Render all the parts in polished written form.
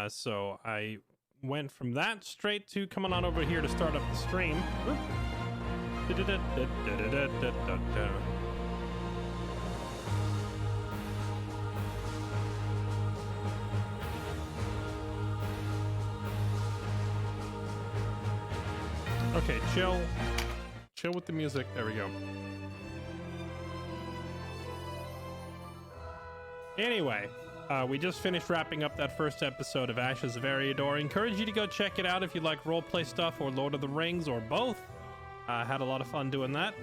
So I went from that straight to coming on over here to start up the stream. Okay, chill with the music. There we go. Anyway, we just finished wrapping up that first episode of Ashes of Eriador. Encourage you to go check it out if you like roleplay stuff or Lord of the Rings or both. Had a lot of fun doing that.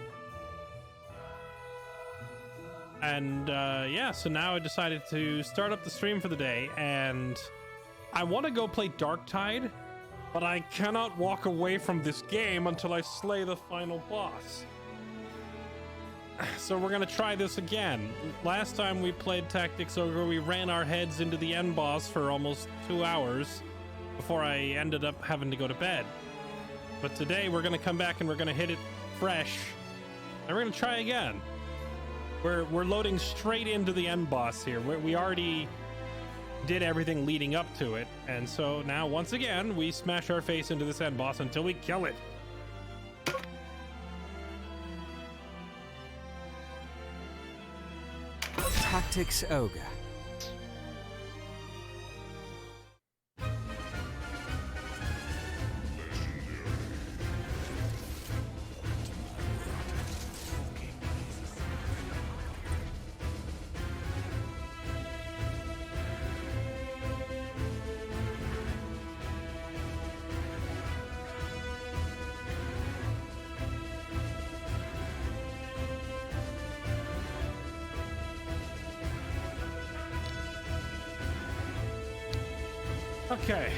And yeah, so now I decided to start up the stream for the day, and I want to go play Darktide, but I cannot walk away from this game until I slay the final boss. So we're gonna try this again. Last time we played Tactics Ogre, we ran our heads into the end boss for almost 2 hours before I ended up having to go to bed. But today we're gonna come back and we're gonna hit it fresh, and we're gonna try again. We're loading straight into the end boss here. We already did everything leading up to it, and so now once again we smash our face into this end boss until we kill it. Tactics Ogre. Okay.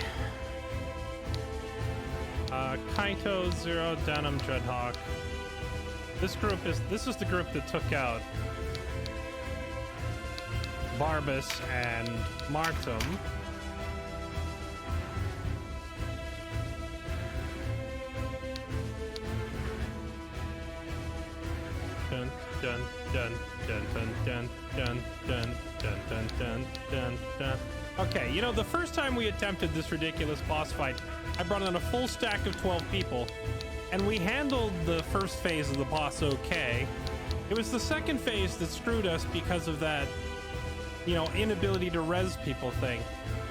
Kaito, Zero, Denim, Dreadhawk. This is the group that took out Barbas and Martum. Dun dun dun dun dun dun dun dun dun dun dun dun. Okay, you know, the first time we attempted this ridiculous boss fight, I brought in a full stack of 12 people, and we handled the first phase of the boss okay. It was the second phase that screwed us because of that, you know, inability to res people thing.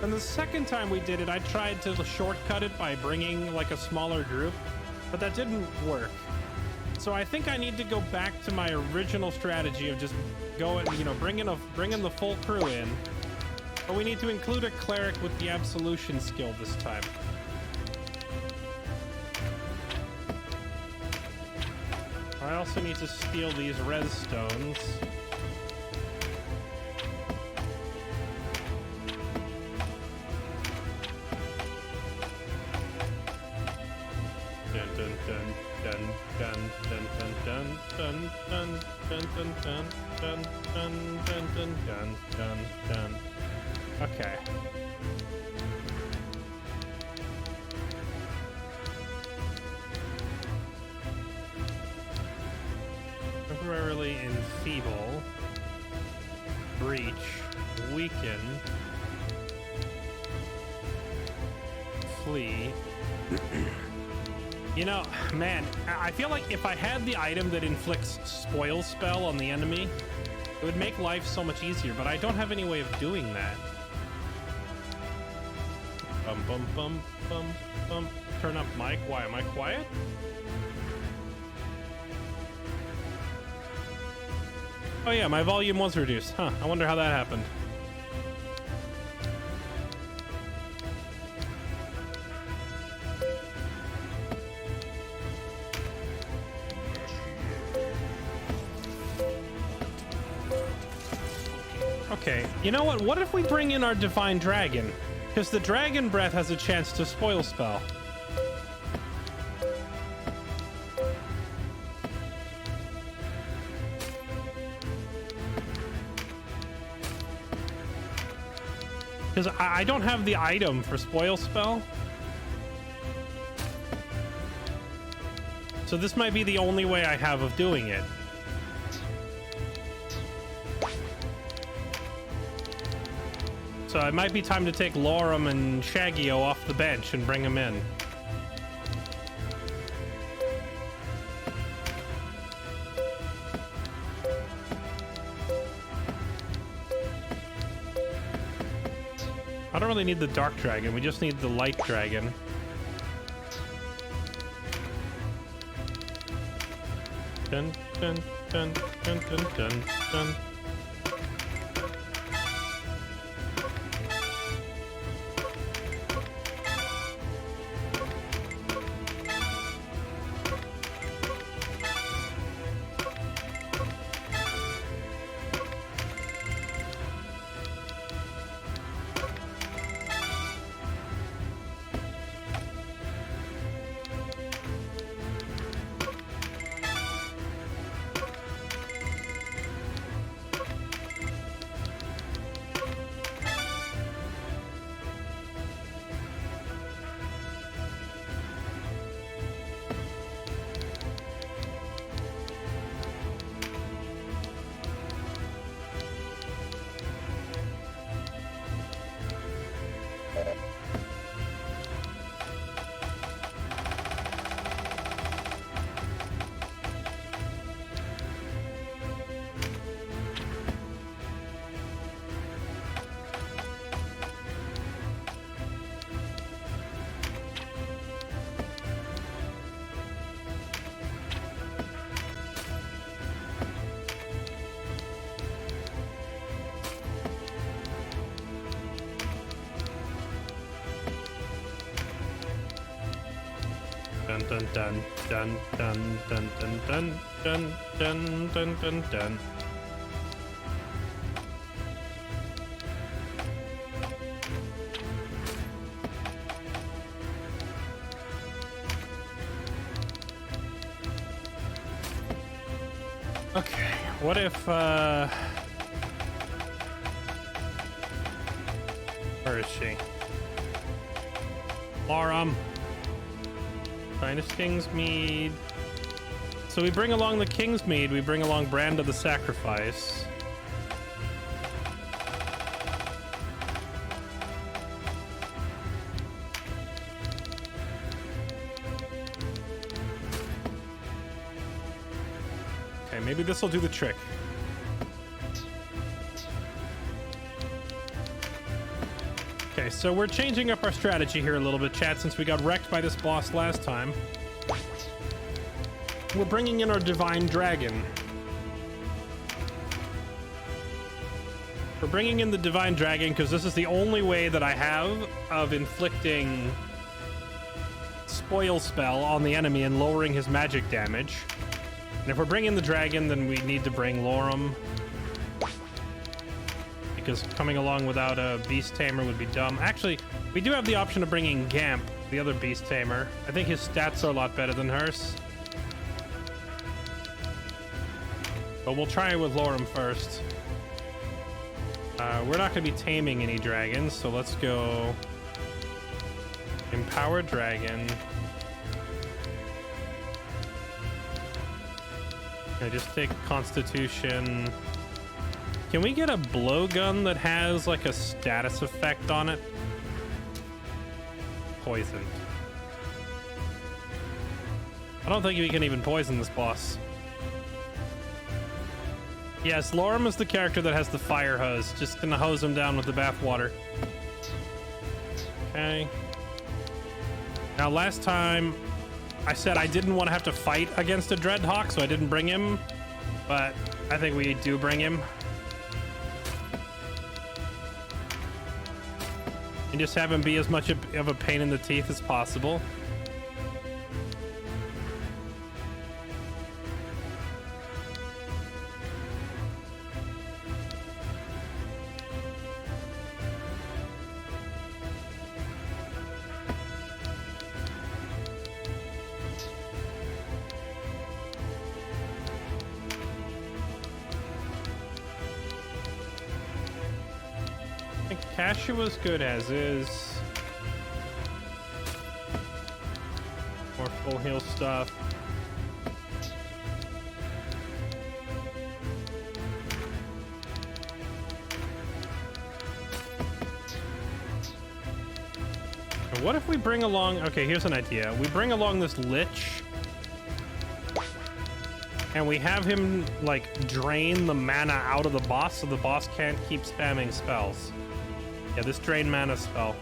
And the second time we did it, I tried to shortcut it by bringing, like, a smaller group, but that didn't work. So I think I need to go back to my original strategy of just going, you know, bringing the full crew in. But we need to include a cleric with the absolution skill this time. I also need to steal these res stones. Dun dun dun dun dun dun dun dun dun dun dun dun dun dun dun dun dun dun. Okay. Temporarily enfeeble, breach, weaken, flee. You know, man, I feel like if I had the item that inflicts spoil spell on the enemy, it would make life so much easier, but I don't have any way of doing that. Bum bum bum bum bum. Turn up mic. Why am I quiet? Oh yeah, my volume was reduced. Huh, I wonder how that happened. Okay, you know what? What if we bring in our Divine Dragon? Because the Dragon Breath has a chance to spoil spell. Because I don't have the item for spoil spell. So this might be the only way I have of doing it. So it might be time to take Lorem and Shaggy-O off the bench and bring them in. I don't really need the dark dragon, we just need the light dragon. Dun dun dun dun dun dun dun. Dun dun dun dun dun dun dun dun dun dun dun dun. Okay, what if where is she? Lorem. Finest Kingsmead. So we bring along the Kingsmead, we bring along Brand of the Sacrifice. Okay, maybe this will do the trick. Okay, so we're changing up our strategy here a little bit, chat, since we got wrecked by this boss last time. We're bringing in our Divine Dragon. We're bringing in the Divine Dragon because this is the only way that I have of inflicting Spoil Spell on the enemy and lowering his magic damage. And if we're bringing the dragon, then we need to bring Lorem, because coming along without a Beast Tamer would be dumb. Actually, we do have the option of bringing Gamp, the other Beast Tamer. I think his stats are a lot better than hers. But we'll try it with Lorem first. We're not going to be taming any dragons, so let's go Empower Dragon. I just take Constitution. Can we get a blowgun that has like a status effect on it? Poison. I don't think we can even poison this boss. Yes, Lorem is the character that has the fire hose. Just gonna hose him down with the bathwater. Okay. Now last time I said I didn't want to have to fight against a Dreadhawk, so I didn't bring him. But I think we do bring him. And just have him be as much of a pain in the teeth as possible. Cashua's good as is. More full heal stuff. What if we bring along... Okay, here's an idea. We bring along this Lich, and we have him, like, drain the mana out of the boss so the boss can't keep spamming spells. Yeah, this drain mana spell.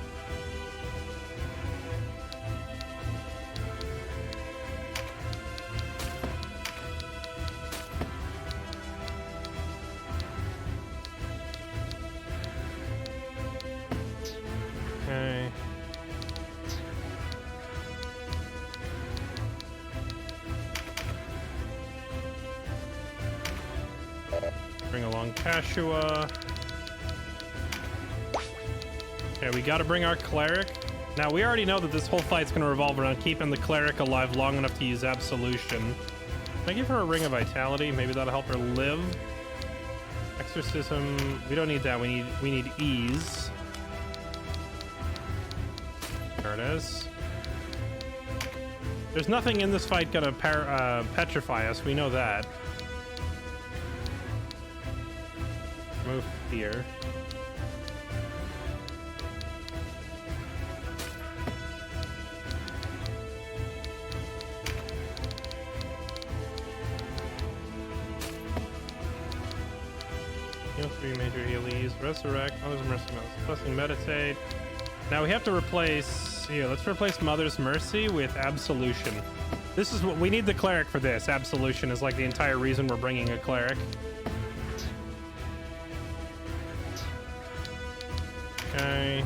Okay. Bring along Kashua. Okay, we gotta bring our cleric. Now, we already know that this whole fight's gonna revolve around keeping the cleric alive long enough to use Absolution. Can I give her a Ring of Vitality? Maybe that'll help her live. Exorcism. We don't need that. We need Ease. There it is. There's nothing in this fight gonna petrify us. We know that. Move here. Heal 3 major healies. Resurrect. Mother's Mercy. Blessing. Meditate. Now we have to replace... Here, let's replace Mother's Mercy with Absolution. This is what... We need the cleric for this. Absolution is like the entire reason we're bringing a cleric. Okay.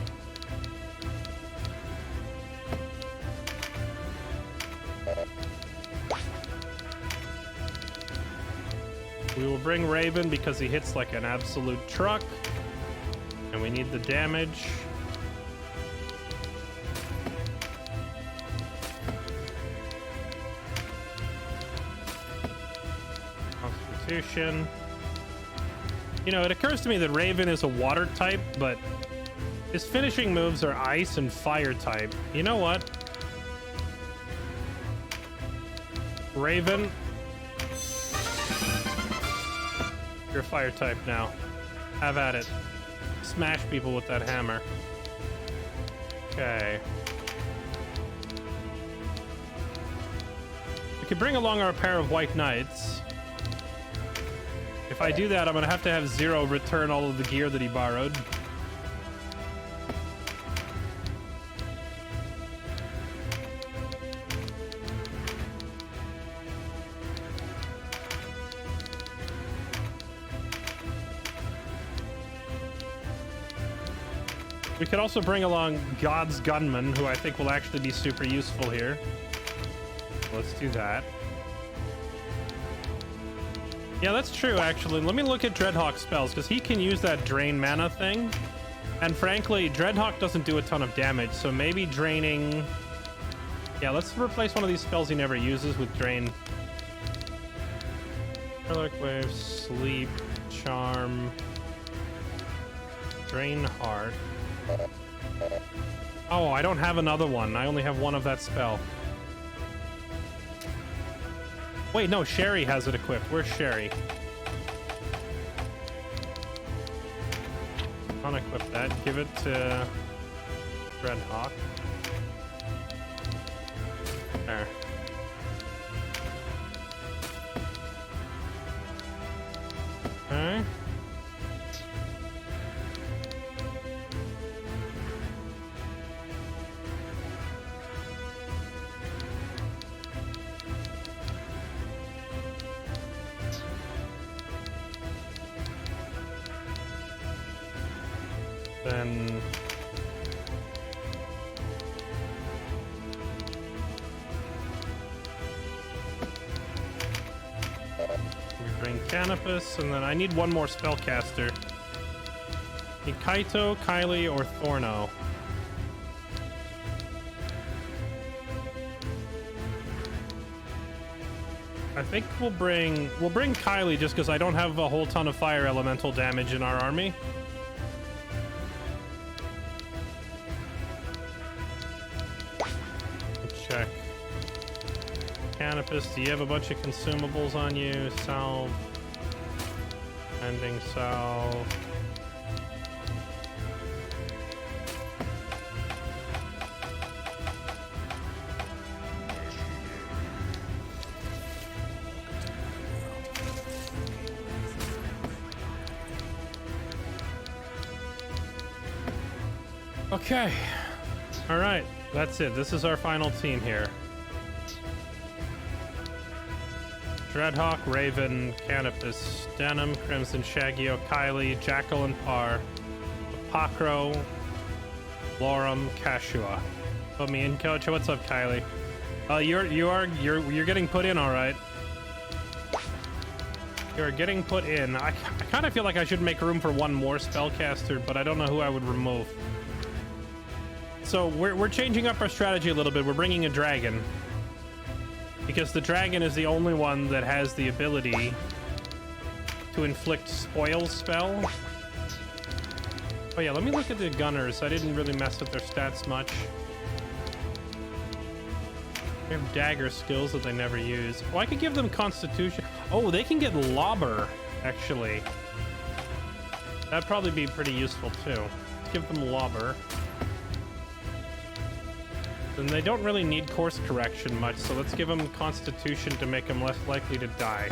We will bring Raven because he hits like an absolute truck. And we need the damage. Constitution. You know, it occurs to me that Raven is a water type, but his finishing moves are ice and fire type. You know what? Raven, you're fire type now. Have at it. Smash people with that hammer. Okay. We could bring along our pair of white knights. If I do that, I'm gonna have to have Zero return all of the gear that he borrowed. We could also bring along God's Gunman, who I think will actually be super useful here. Let's do that. Yeah, that's true, actually. Let me look at Dreadhawk's spells, because he can use that drain mana thing. And frankly, Dreadhawk doesn't do a ton of damage, so maybe draining... Yeah, let's replace one of these spells he never uses with drain. Heroic Wave, Sleep, Charm, Drain Heart. Oh, I don't have another one. I only have one of that spell. Wait, no, Sherry has it equipped. Where's Sherry? Unequip that. Give it to Dreadhawk. There. Okay. Then we bring Canopus, and then I need one more spellcaster. Need Kaito, Kylie, or Thorno. I think we'll bring Kylie just because I don't have a whole ton of fire elemental damage in our army. Check. Canopus, do you have a bunch of consumables on you? Salve. Ending salve. Okay. All right. That's it. This is our final team here. Dreadhawk, Raven, Canopus, Denim, Crimson, Shagio, Kylie, Jackal and Par, Apocro, Lorem, Kashua. Put me in, coach. What's up, Kylie? You're getting put in, all right. You're getting put in. I kind of feel like I should make room for one more spellcaster, but I don't know who I would remove. So we're changing up our strategy a little bit. We're bringing a dragon, because the dragon is the only one that has the ability to inflict spoil spell. Oh yeah, let me look at the gunners. I didn't really mess with their stats much. They have dagger skills that they never use. Oh, I could give them constitution. Oh, they can get lobber, actually. That'd probably be pretty useful too. Let's give them lobber. And they don't really need course correction much, so let's give them constitution to make them less likely to die.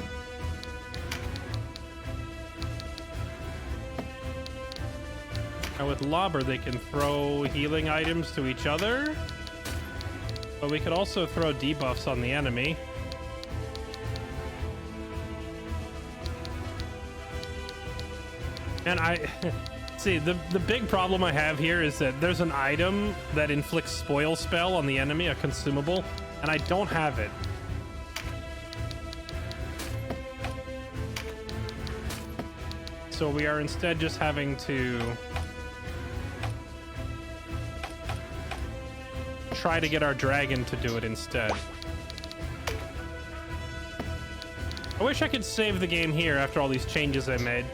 Now with lobber, they can throw healing items to each other, but we could also throw debuffs on the enemy. And I see the big problem I have here is that there's an item that inflicts spoil spell on the enemy, a consumable, and I don't have it. So we are instead just having to try to get our dragon to do it instead. I wish I could save the game here after all these changes I made.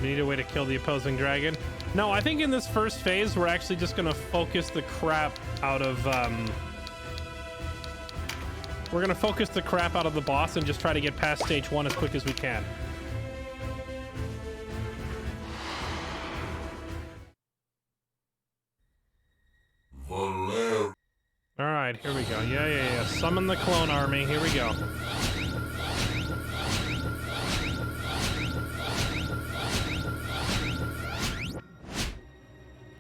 We need a way to kill the opposing dragon. No, I think in this first phase, we're actually just gonna focus the crap out of, we're gonna focus the crap out of the boss and just try to get past stage 1 as quick as we can. All right, here we go. Yeah. Summon the clone army. Here we go.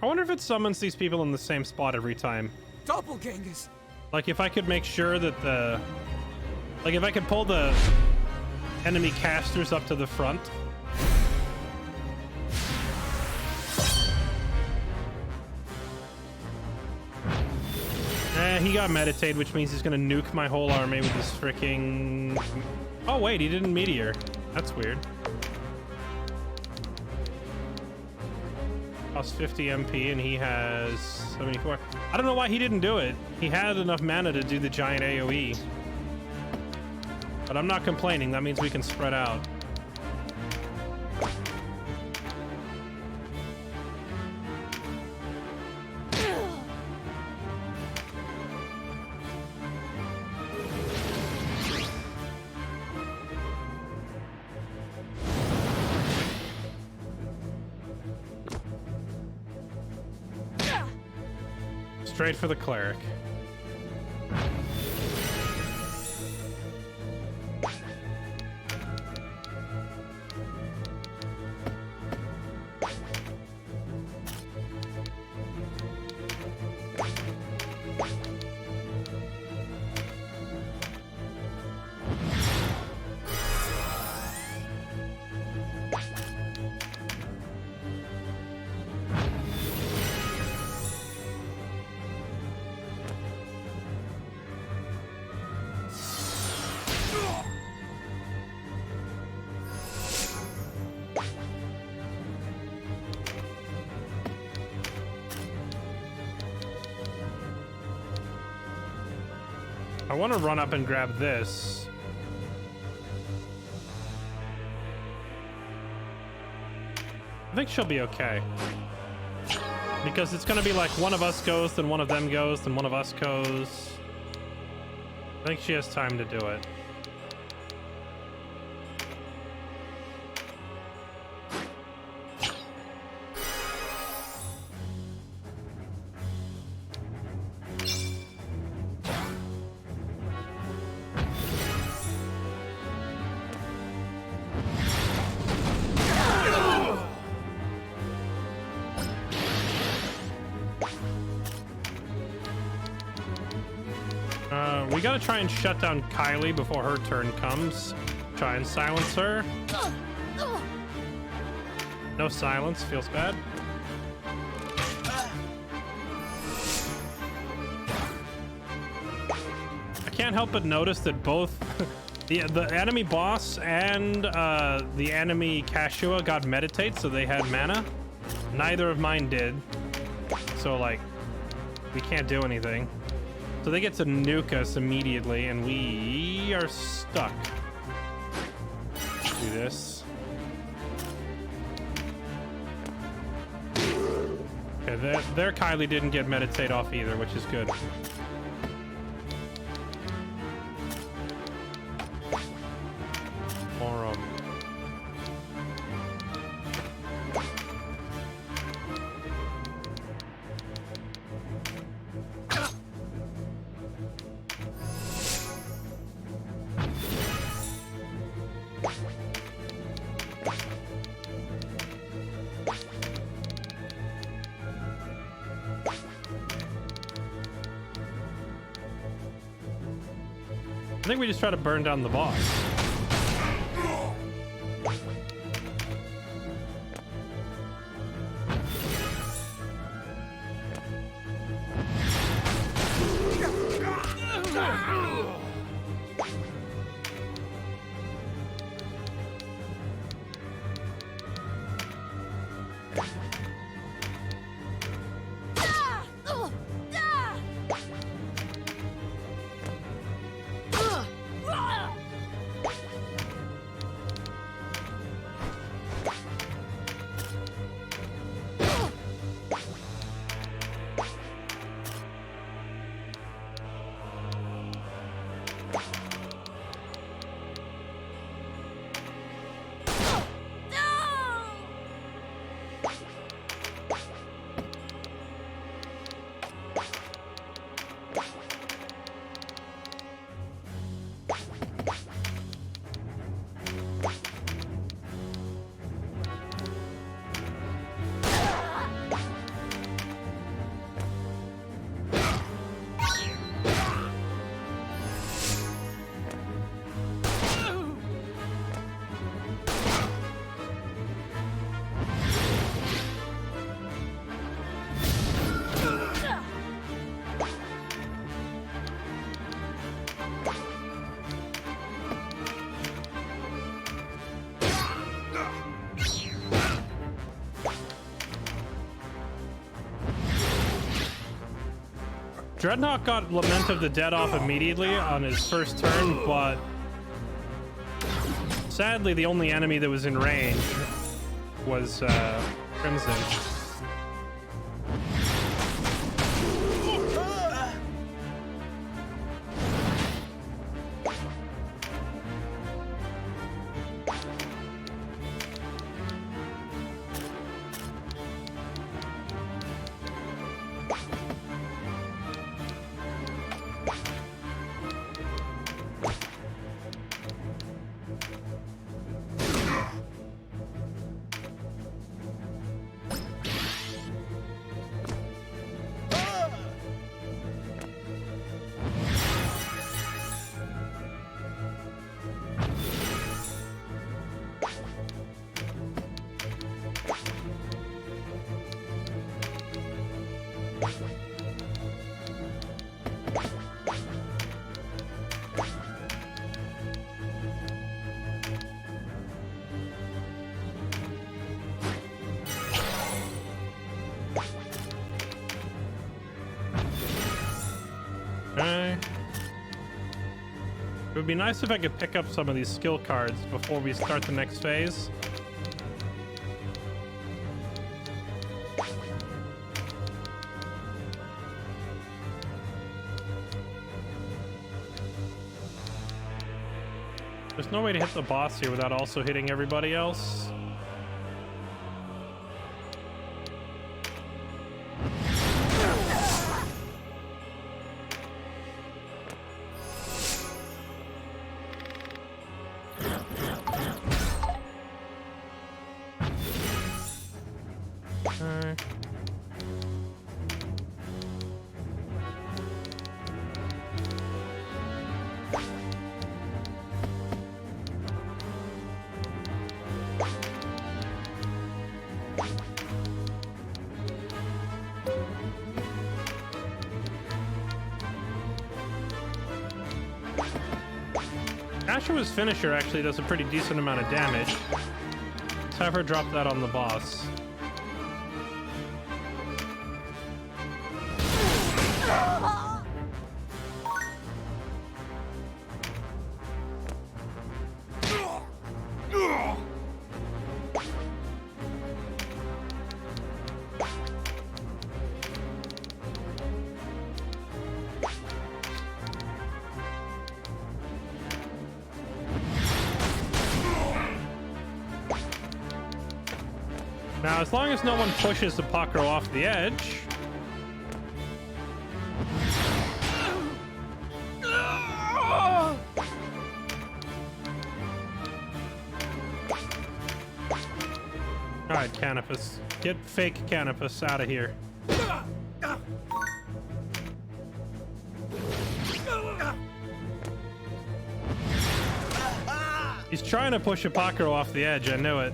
I wonder if it summons these people in the same spot every time. Doppelgangers. Like if I could make sure that like if I could pull the enemy casters up to the front. He got meditate, which means he's gonna nuke my whole army with his freaking... Oh wait, he didn't meteor. That's weird. Costs 50 MP and he has 74. I don't know why he didn't do it. He had enough mana to do the giant AoE. But I'm not complaining. That means we can spread out. Straight for the cleric. I want to run up and grab this. I think she'll be okay. Because it's going to be like one of us goes, then one of them goes, then one of us goes. I think she has time to do it. we gotta try and shut down Kylie before her turn comes. Try and silence her. No silence, feels bad. I can't help but notice that both the enemy boss and the enemy Kashua got meditate, so they had mana. Neither of mine did. So like, we can't do anything. So they get to nuke us immediately, and we are stuck. Do this. Okay, their Kylie didn't get meditate off either, which is good. Or I think we just try to burn down the boss. Dreadnought got Lament of the Dead off immediately on his first turn, but sadly the only enemy that was in range was Crimson. Okay. It would be nice if I could pick up some of these skill cards before we start the next phase. There's no way to hit the boss here without also hitting everybody else. Ashua's finisher actually does a pretty decent amount of damage. Let's have her drop that on the boss. Now, as long as no one pushes the Pakro off the edge... Alright, Canopus. Get fake Canopus out of here. He's trying to push a Pakro off the edge, I knew it.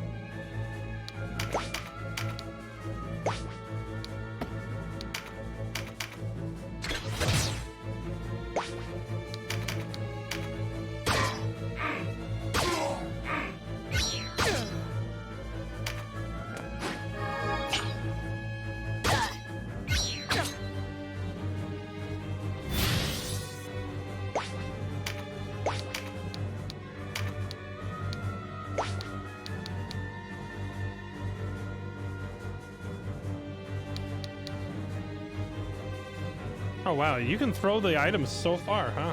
Oh wow, you can throw the items so far, huh?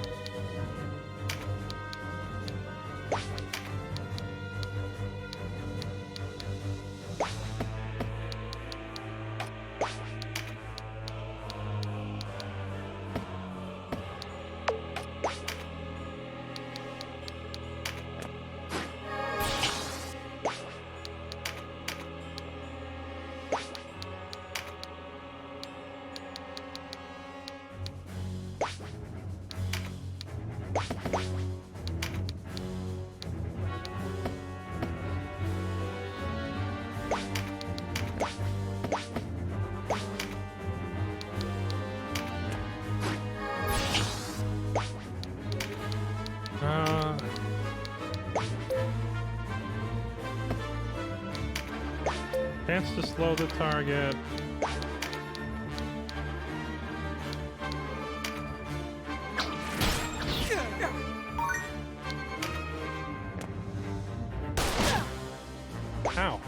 Chance to slow the target. Ow.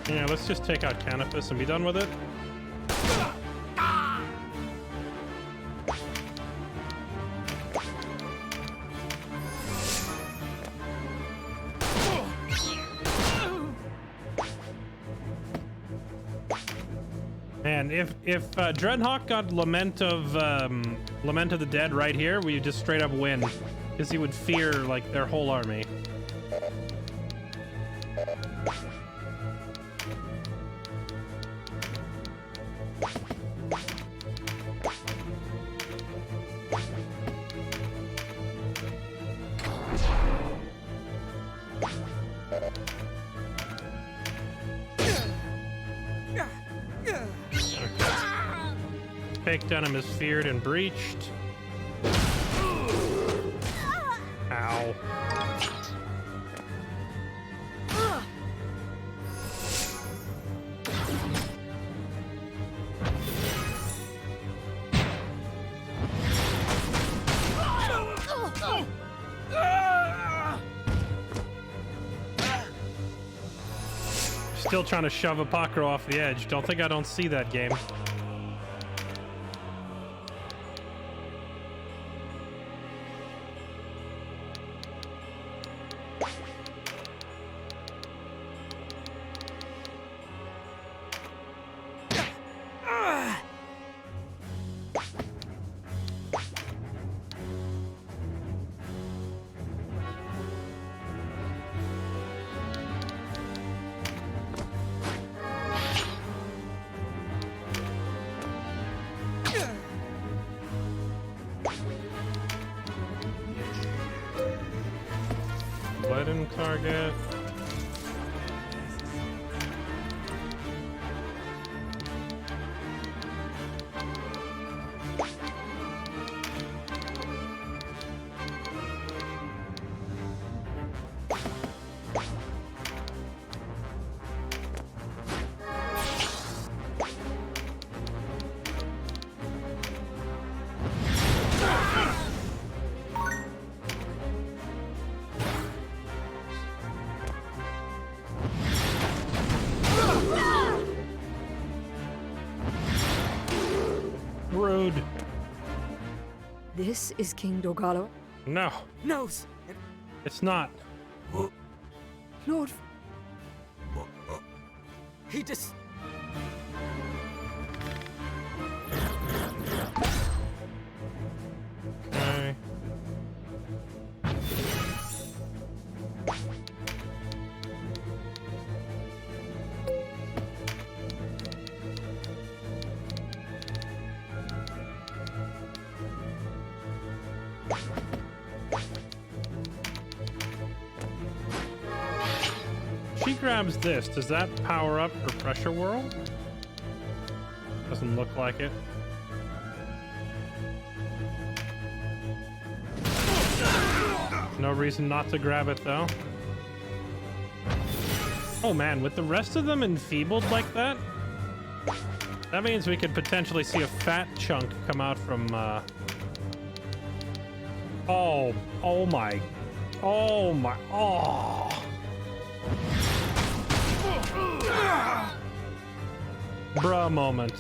Yeah, let's just take out Canopus and be done with it. Man, if Dreadhawk got Lament of the Dead right here, we just straight up win, because he would fear like their whole army. Fake Denim is feared and breached. Ow. Still trying to shove a Pakro off the edge. Don't think I don't see that game. Lighten target. Rude. This is King Dogalo? No, No, it's not. Lord, he just. Okay. She grabs this. Does that power up her pressure world? Doesn't look like it. No reason not to grab it though. Oh man, with the rest of them enfeebled like that, that means we could potentially see a fat chunk come out from oh my. Bruh moment.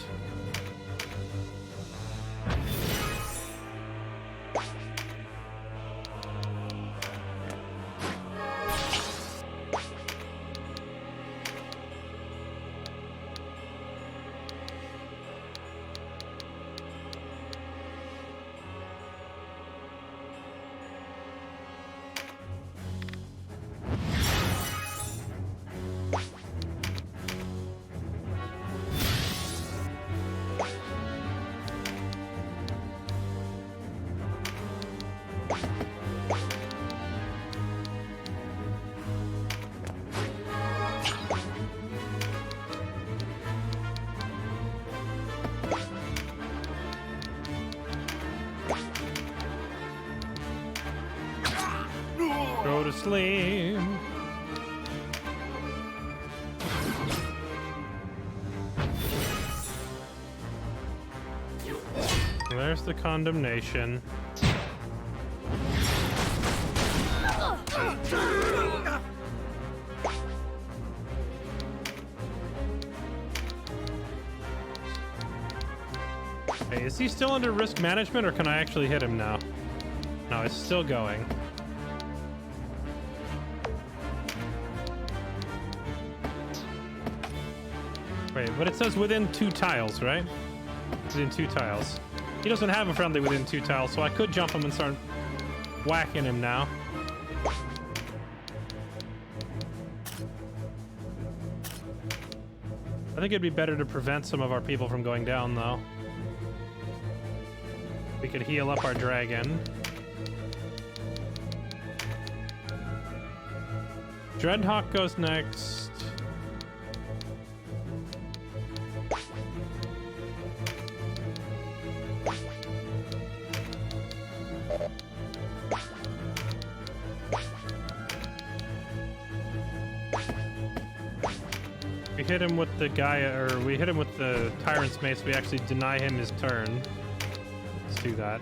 Go to sleep. There's the condemnation. Hey, is he still under risk management or can I actually hit him now? No, it's still going. Wait, but it says within 2 tiles, right? Within 2 tiles. He doesn't have a friendly within 2 tiles, so I could jump him and start whacking him now. I think it'd be better to prevent some of our people from going down, though. We could heal up our dragon. Dreadhawk goes next. We hit him with the Gaia, or we hit him with the Tyrant's Mace. We actually deny him his turn. Let's do that.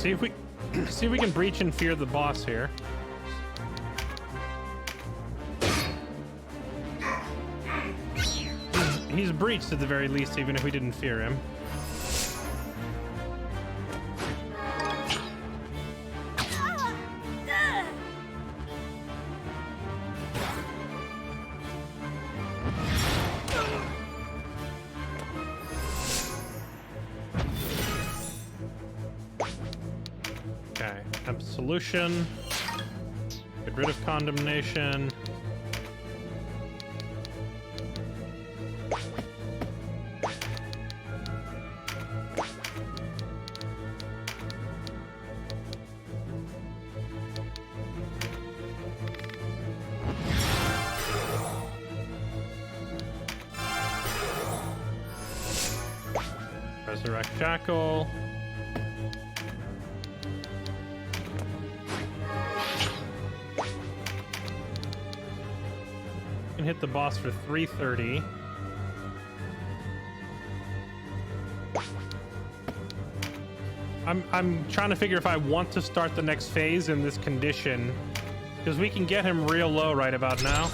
See if we can breach and fear the boss here. He's breached at the very least, even if we didn't fear him. Okay, absolution. Get rid of condemnation. Resurrect Jackal. Can hit the boss for 330. I'm trying to figure if I want to start the next phase in this condition, because we can get him real low right about now.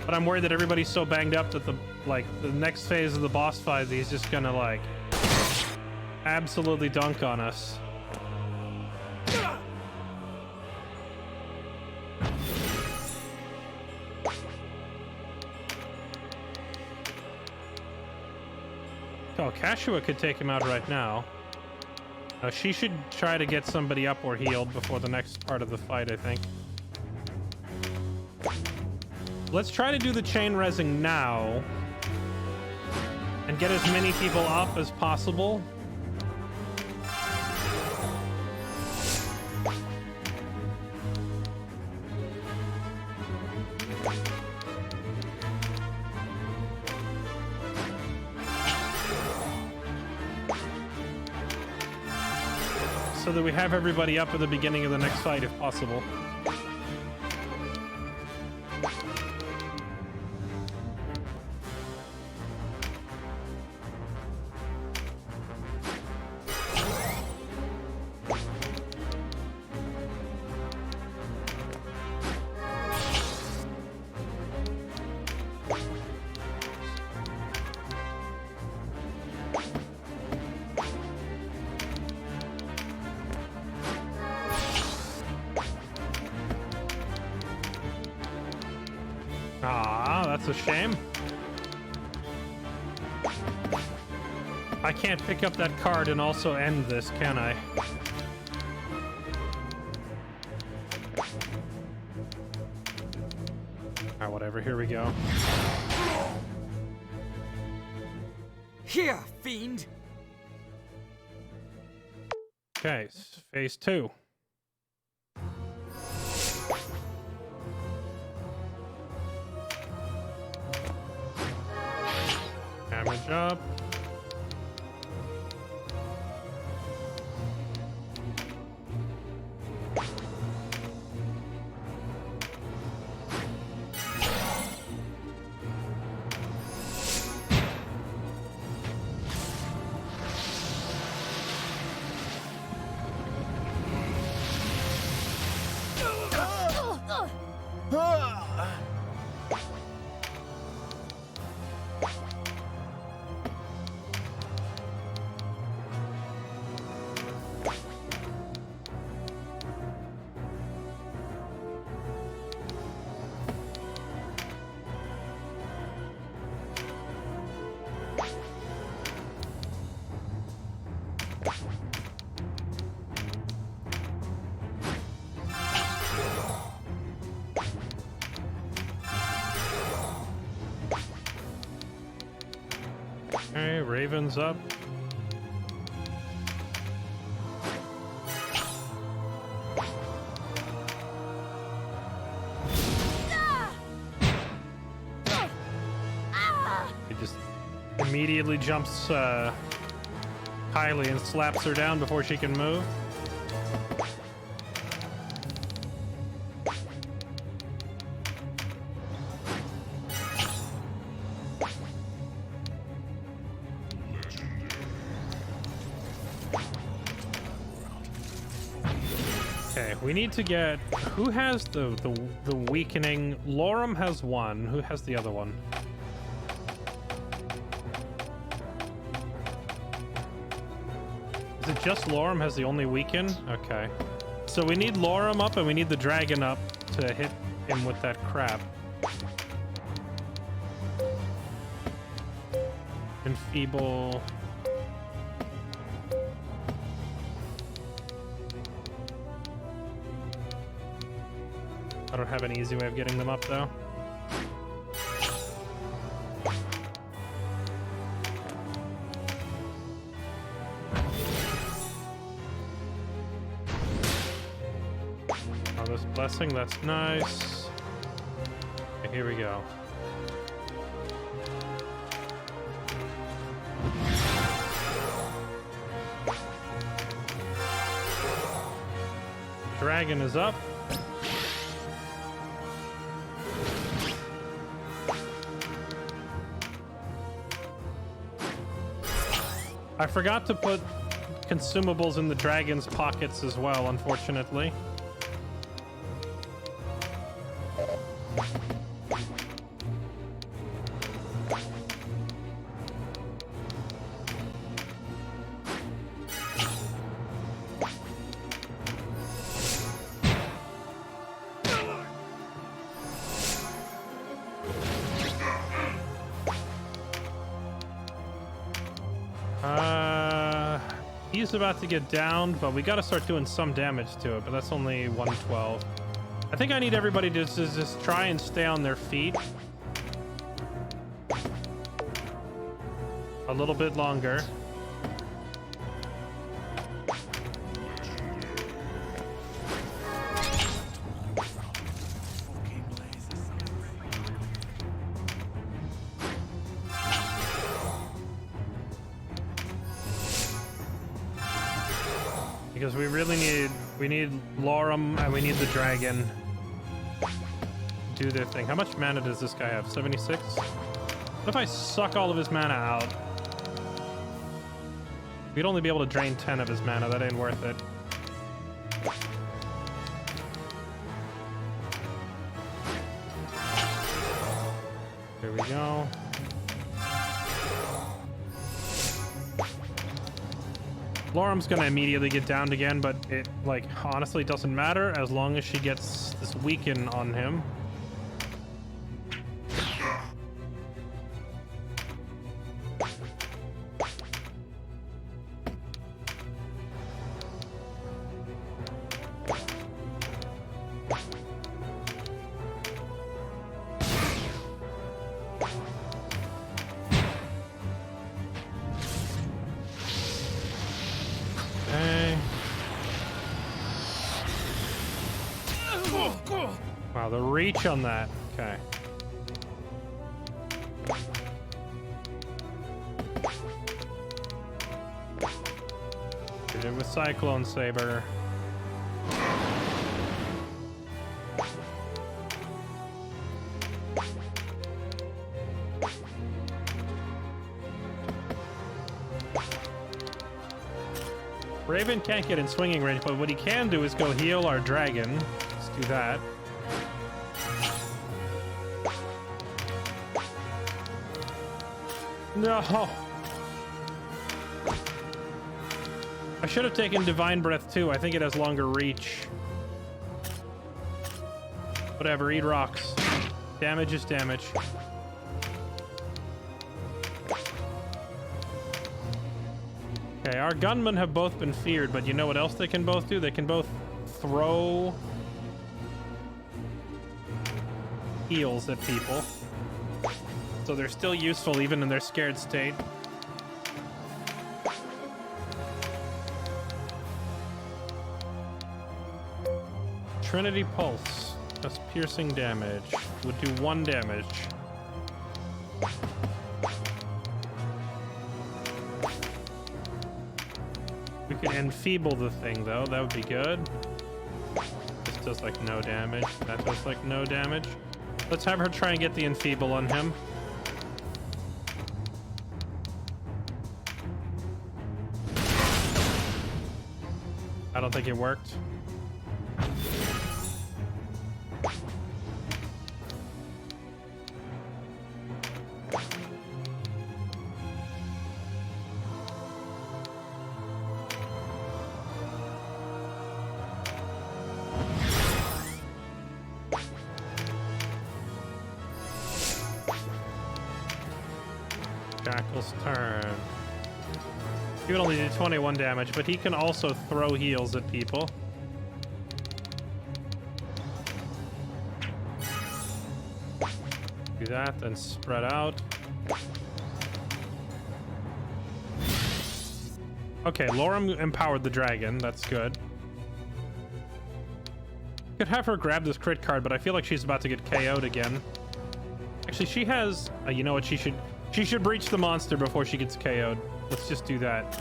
But I'm worried that everybody's so banged up that the next phase of the boss fight, he's just gonna like absolutely dunk on us. Oh, Kashua could take him out right now. She should try to get somebody up or healed before the next part of the fight, I think. Let's try to do the chain resing now and get as many people up as possible. So that we have everybody up at the beginning of the next fight if possible. Ah, that's a shame. I can't pick up that card and also end this, can I? Ah, whatever, here we go. Here, fiend! Okay, phase 2. Damage up. Okay, Raven's up. He just immediately jumps Kylie and slaps her down before she can move. We need to get... Who has the weakening? Lorem has one. Who has the other one? Is it just Lorem has the only weaken? Okay. So we need Lorem up and we need the dragon up to hit him with that crap. Enfeeble. I don't have an easy way of getting them up though. Oh, this blessing, that's nice. Okay, here we go. Dragon is up. I forgot to put consumables in the dragon's pockets as well, unfortunately. He's about to get downed, but we got to start doing some damage to it, but that's only 112. I think I need everybody to just try and stay on their feet a little bit longer. Because we really need Lorem and we need the dragon do their thing. How much mana does this guy have? 76? What if I suck all of his mana out? We'd only be able to drain 10 of his mana. That ain't worth it. There we go. Lorem's gonna immediately get downed again, but it, like, honestly doesn't matter as long as she gets this weaken on him. Wow, the reach on that. Okay. Did it with Cyclone Saber. Raven can't get in swinging range, but what he can do is go heal our dragon. Let's do that. No! I should have taken Divine Breath too. I think it has longer reach. Whatever, eat rocks. Damage is damage. Okay, our gunmen have both been feared, but you know what else they can both do? They can both throw heals at people. So they're still useful even in their scared state. Trinity Pulse. That's piercing damage. Would do 1 damage. We could enfeeble the thing though, that would be good. This does like no damage. That does like no damage. Let's have her try and get the enfeeble on him. I don't think it worked. Jackal's turn. He would only do 21 damage, but he can also throw heals at people. Do that, then spread out. Okay, Lorem empowered the dragon. That's good. Could have her grab this crit card, but I feel like she's about to get KO'd again. Actually, she has... you know what? She should breach the monster before she gets KO'd. Let's just do that.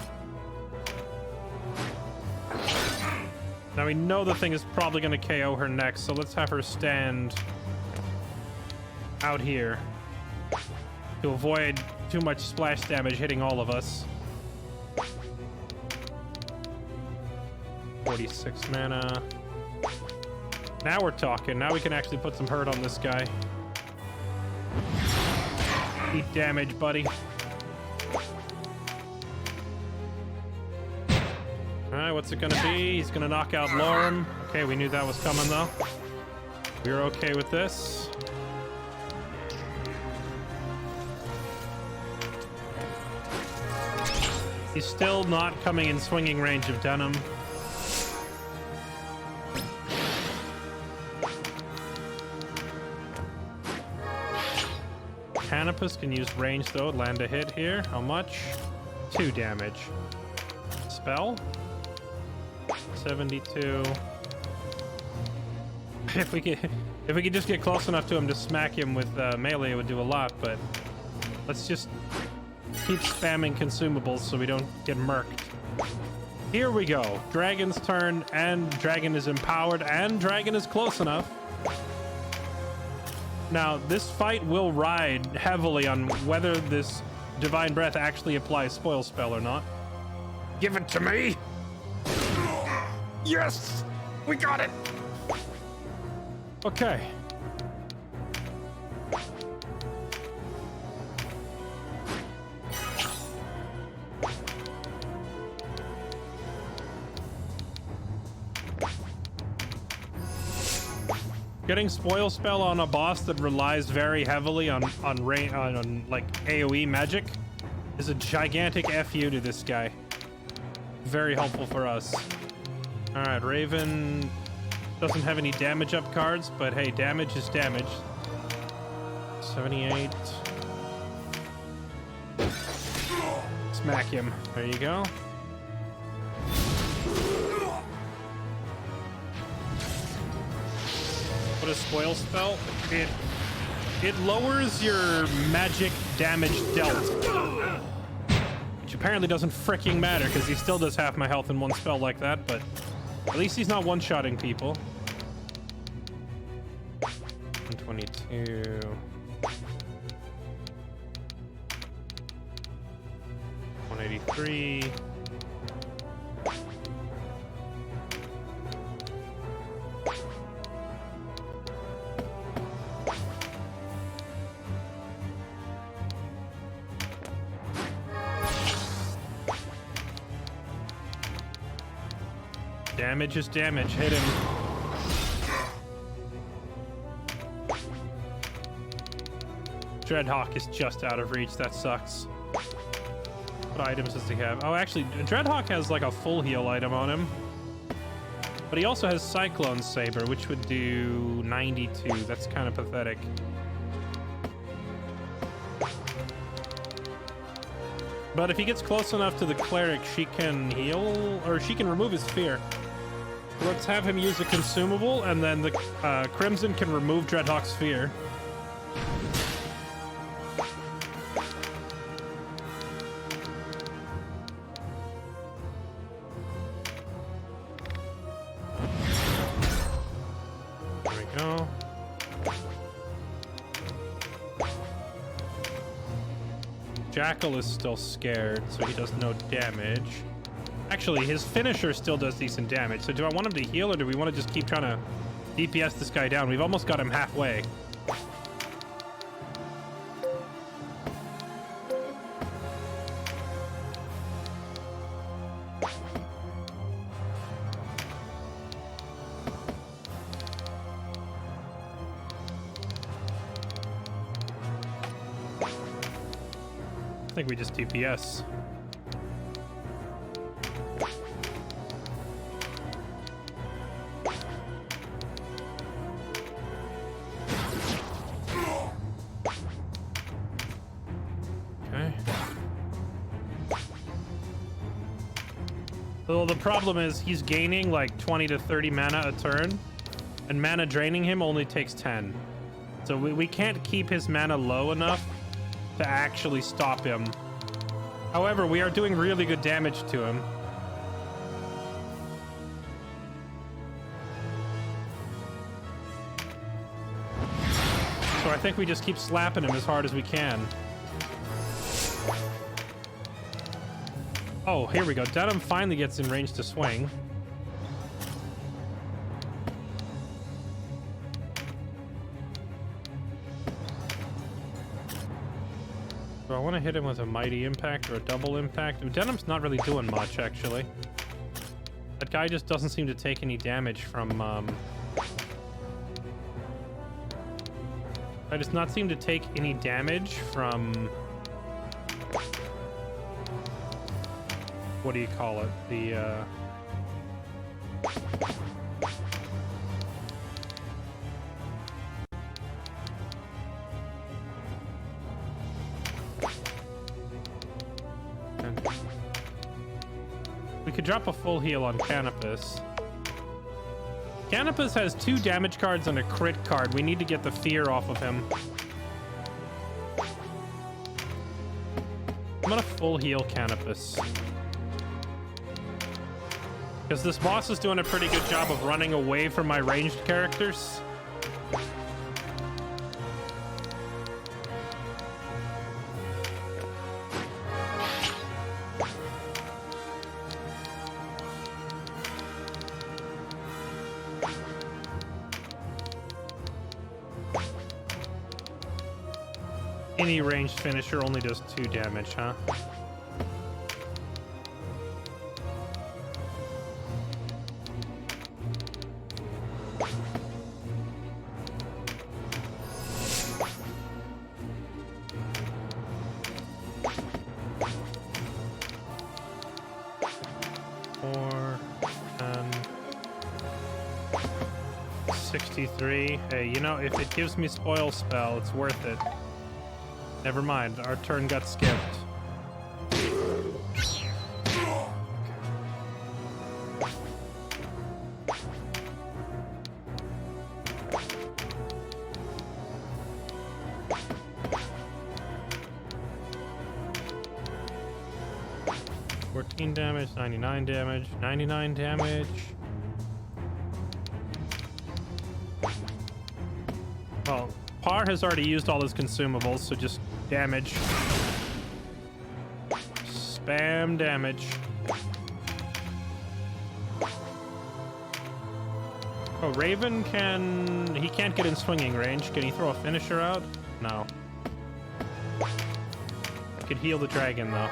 Now we know the thing is probably going to KO her next, so let's have her stand out here to avoid too much splash damage hitting all of us. 46 mana. Now we're talking. Now we can actually put some hurt on this guy. Eat damage, buddy. Alright, what's it gonna be? He's gonna knock out Lorem. Okay, we knew that was coming though. We're okay with this. He's still not coming in swinging range of Denim. Canopus can use range though, land a hit here. How much? 2 damage. Spell? 72. If we could just get close enough to him to smack him with melee, it would do a lot, but let's just keep spamming consumables so we don't get murked. Here we go. Dragon's turn, and Dragon is empowered, and Dragon is close enough. Now, this fight will ride heavily on whether this Divine Breath actually applies Spoil Spell or not. Give it to me! Yes! We got it! Okay. Getting Spoil Spell on a boss that relies very heavily on like AoE magic is a gigantic FU to this guy. Very helpful for us. All right, Raven doesn't have any damage up cards, but hey, damage is damage. 78. Smack him. There you go. What is Spoil Spell? It lowers your magic damage dealt. Which apparently doesn't freaking matter, because he still does half my health in one spell like that, but at least he's not one-shotting people. 122. $183. Damage is damage. Hit him. Dreadhawk is just out of reach. That sucks. What items does he have? Oh, actually, Dreadhawk has like a full heal item on him. But he also has Cyclone Saber, which would do 92. That's kind of pathetic. But if he gets close enough to the cleric, she can heal, or she can remove his fear. Let's have him use a consumable, and then the Crimson can remove Dreadhawk's fear. There we go. Jackal is still scared, so he does no damage. Actually, his finisher still does decent damage. So do I want him to heal, or do we want to just keep trying to DPS this guy down? We've almost got him halfway. I think we just DPS. Okay. Well, the problem is he's gaining like 20 to 30 mana a turn, and mana draining him only takes 10. So we can't keep his mana low enough to actually stop him. However, we are doing really good damage to him. So I think we just keep slapping him as hard as we can. Oh, here we go. Denim finally gets in range to swing. So I want to hit him with a mighty impact or a double impact. Denim's not really doing much, actually. That guy just doesn't seem to take any damage from... I does not seem to take any damage from... What do you call it? The, We could drop a full heal on Canopus. Canopus has 2 damage cards and a crit card. We need to get the fear off of him. I'm gonna full heal Canopus. Because this boss is doing a pretty good job of running away from my ranged characters. Any ranged finisher only does 2 damage, huh? Hey, you know, if it gives me spoil spell, it's worth it. Never mind, our turn got skipped. Damage, 99 damage, 99 damage. Well, Par has already used all his consumables, so just damage. Spam damage. Oh, Raven can... He can't get in swinging range. Can he throw a finisher out? No. I could heal the dragon, though.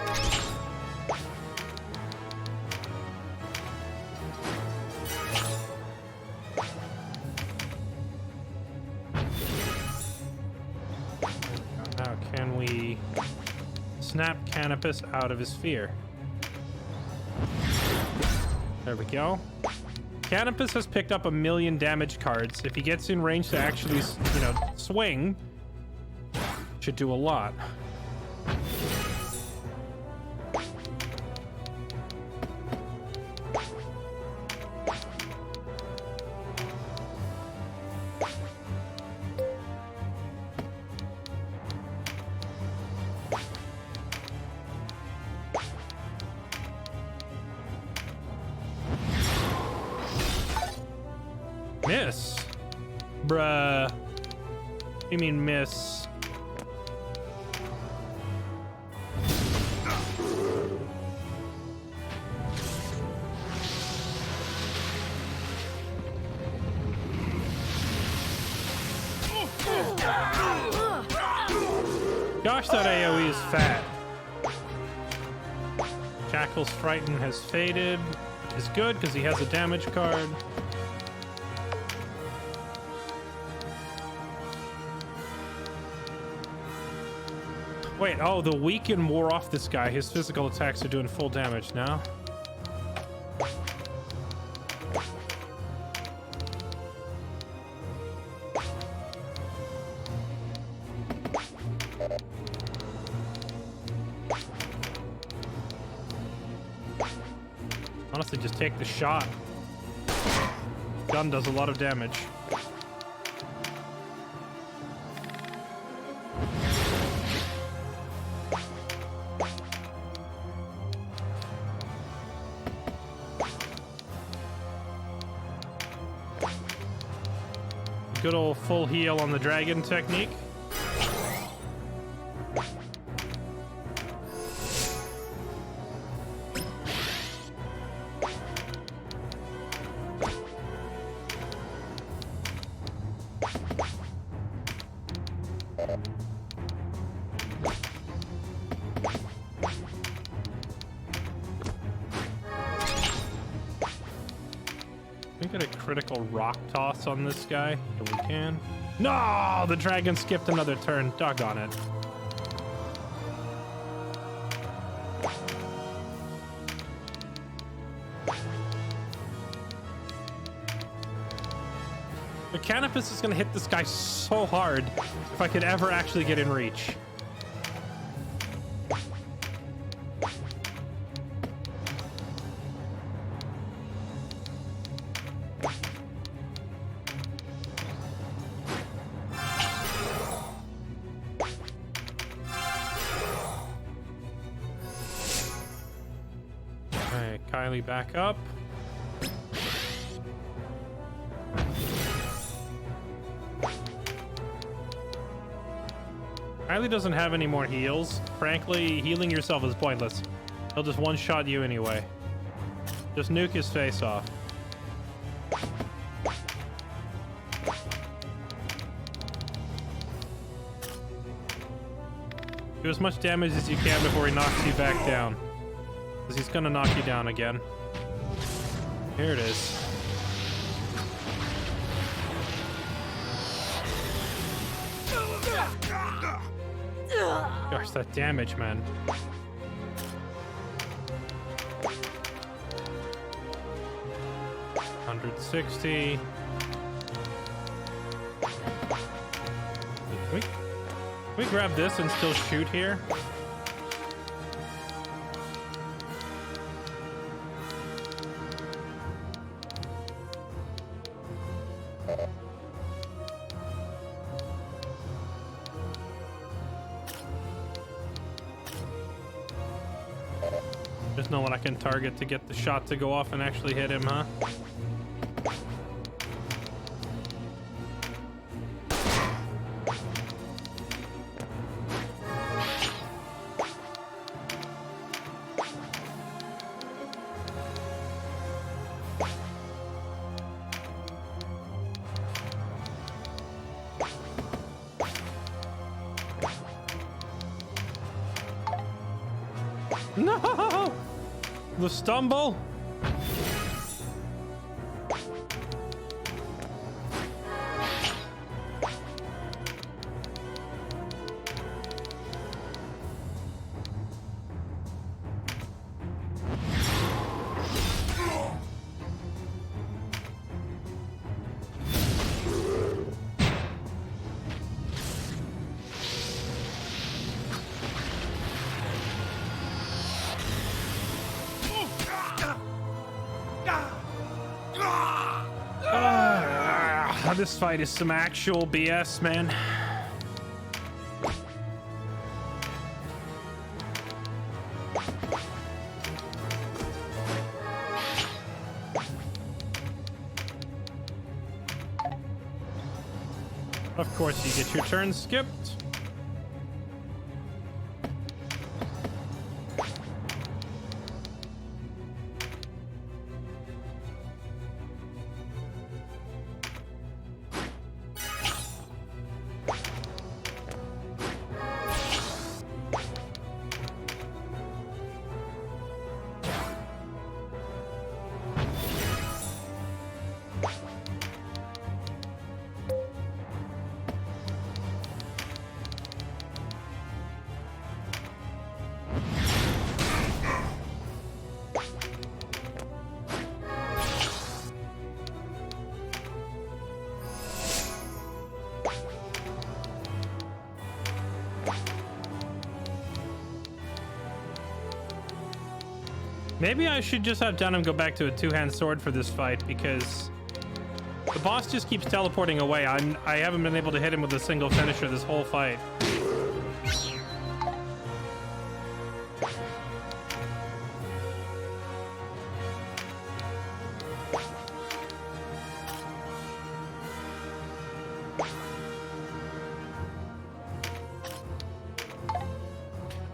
Snap Canopus out of his fear. There we go. Canopus has picked up 1,000,000 damage cards. If he gets in range to actually, you know, swing, should do a lot. Miss? Bruh. You mean miss? Gosh, that AoE is fat. Jackal's Frighten has faded, which is good because he has a damage card. Wait, oh, the weaken wore off this guy. His physical attacks are doing full damage now. Honestly, just take the shot. Gun does a lot of damage. Good old full heal on the dragon technique. Can we get a critical rock toss on this guy? Yeah, we can. No! The dragon skipped another turn. Doggone it. The Canopus is going to hit this guy so hard if I could ever actually get in reach. Kylie back up. Kylie doesn't have any more heals. Frankly, healing yourself is pointless. He'll just one-shot you anyway. Just nuke his face off. Do as much damage as you can before he knocks you back down. Because he's gonna knock you down again. Here it is. Gosh, that damage, man. $160. Can we grab this and still shoot here? There's no one I can target to get the shot to go off and actually hit him, huh? No! The stumble? This fight is some actual BS, man. Of course, you get your turn skipped. Maybe I should just have Denim go back to a two-hand sword for this fight, because the boss just keeps teleporting away. I haven't been able to hit him with a single finisher this whole fight.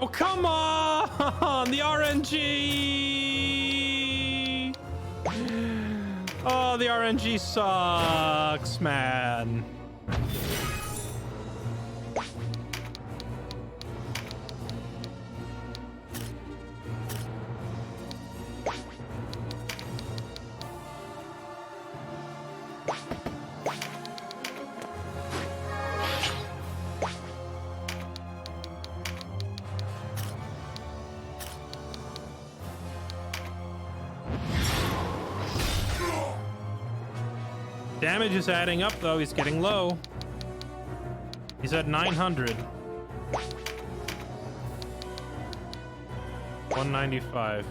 Oh, come on! The RNG! Oh, the RNG sucks, man. Damage is adding up, though. He's getting low. He's at 900. 195.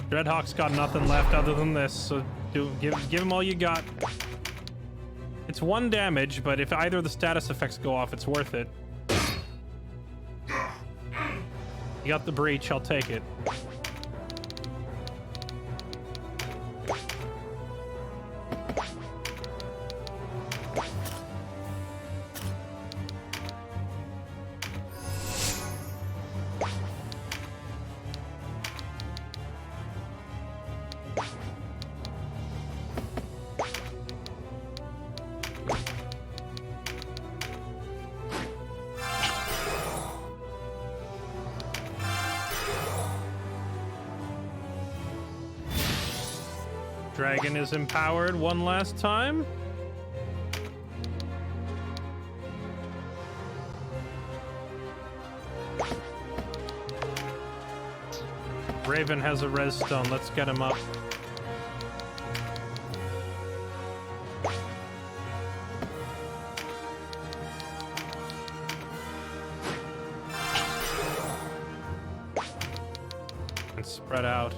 Dreadhawk's got nothing left other than this, so give him all you got. It's 1 damage, but if either of the status effects go off, it's worth it. You got the breach, I'll take it. Dragon is empowered one last time. Raven has a res stone. Let's get him up. And spread out.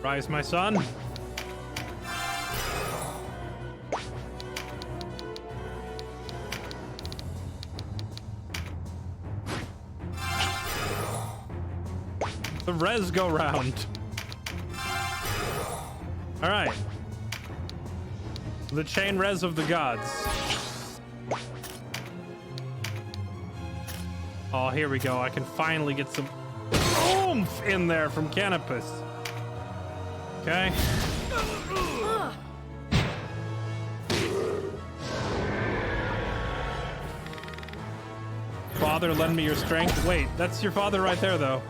Rise, my son. The res go round. All right. The chain res of the gods. Oh, here we go. I can finally get some oomph in there from Canopus. Okay. Father, lend me your strength. Wait, that's your father right there, though.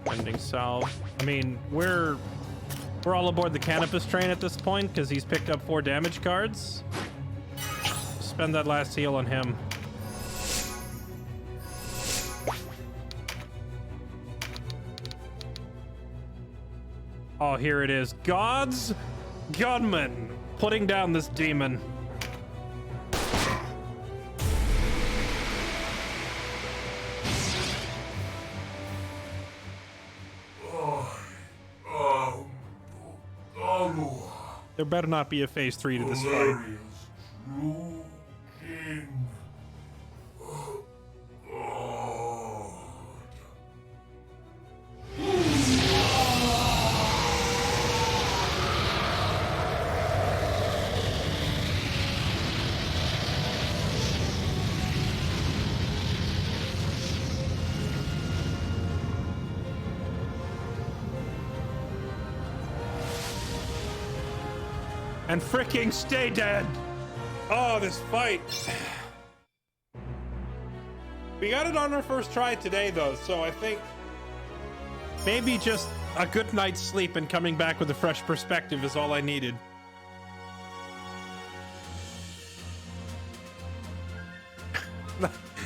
Ending salve. I mean, we're all aboard the Canopus train at this point because he's picked up 4 damage cards. Spend that last heal on him. Oh, here it is. God's gunman putting down this demon. There better not be a phase 3 to this fight. And freaking stay dead. Oh, this fight. We got it on our first try today, though, so I think maybe just a good night's sleep and coming back with a fresh perspective is all I needed.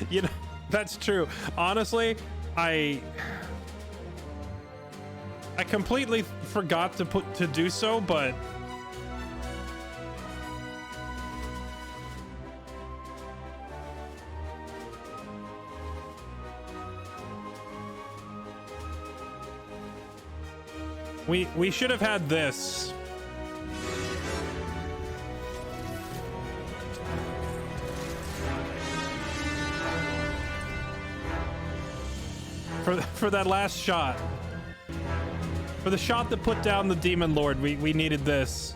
You know, that's true. Honestly, I completely forgot to do so, but we should have had this. For that last shot. For the shot that put down the Demon Lord, we needed this.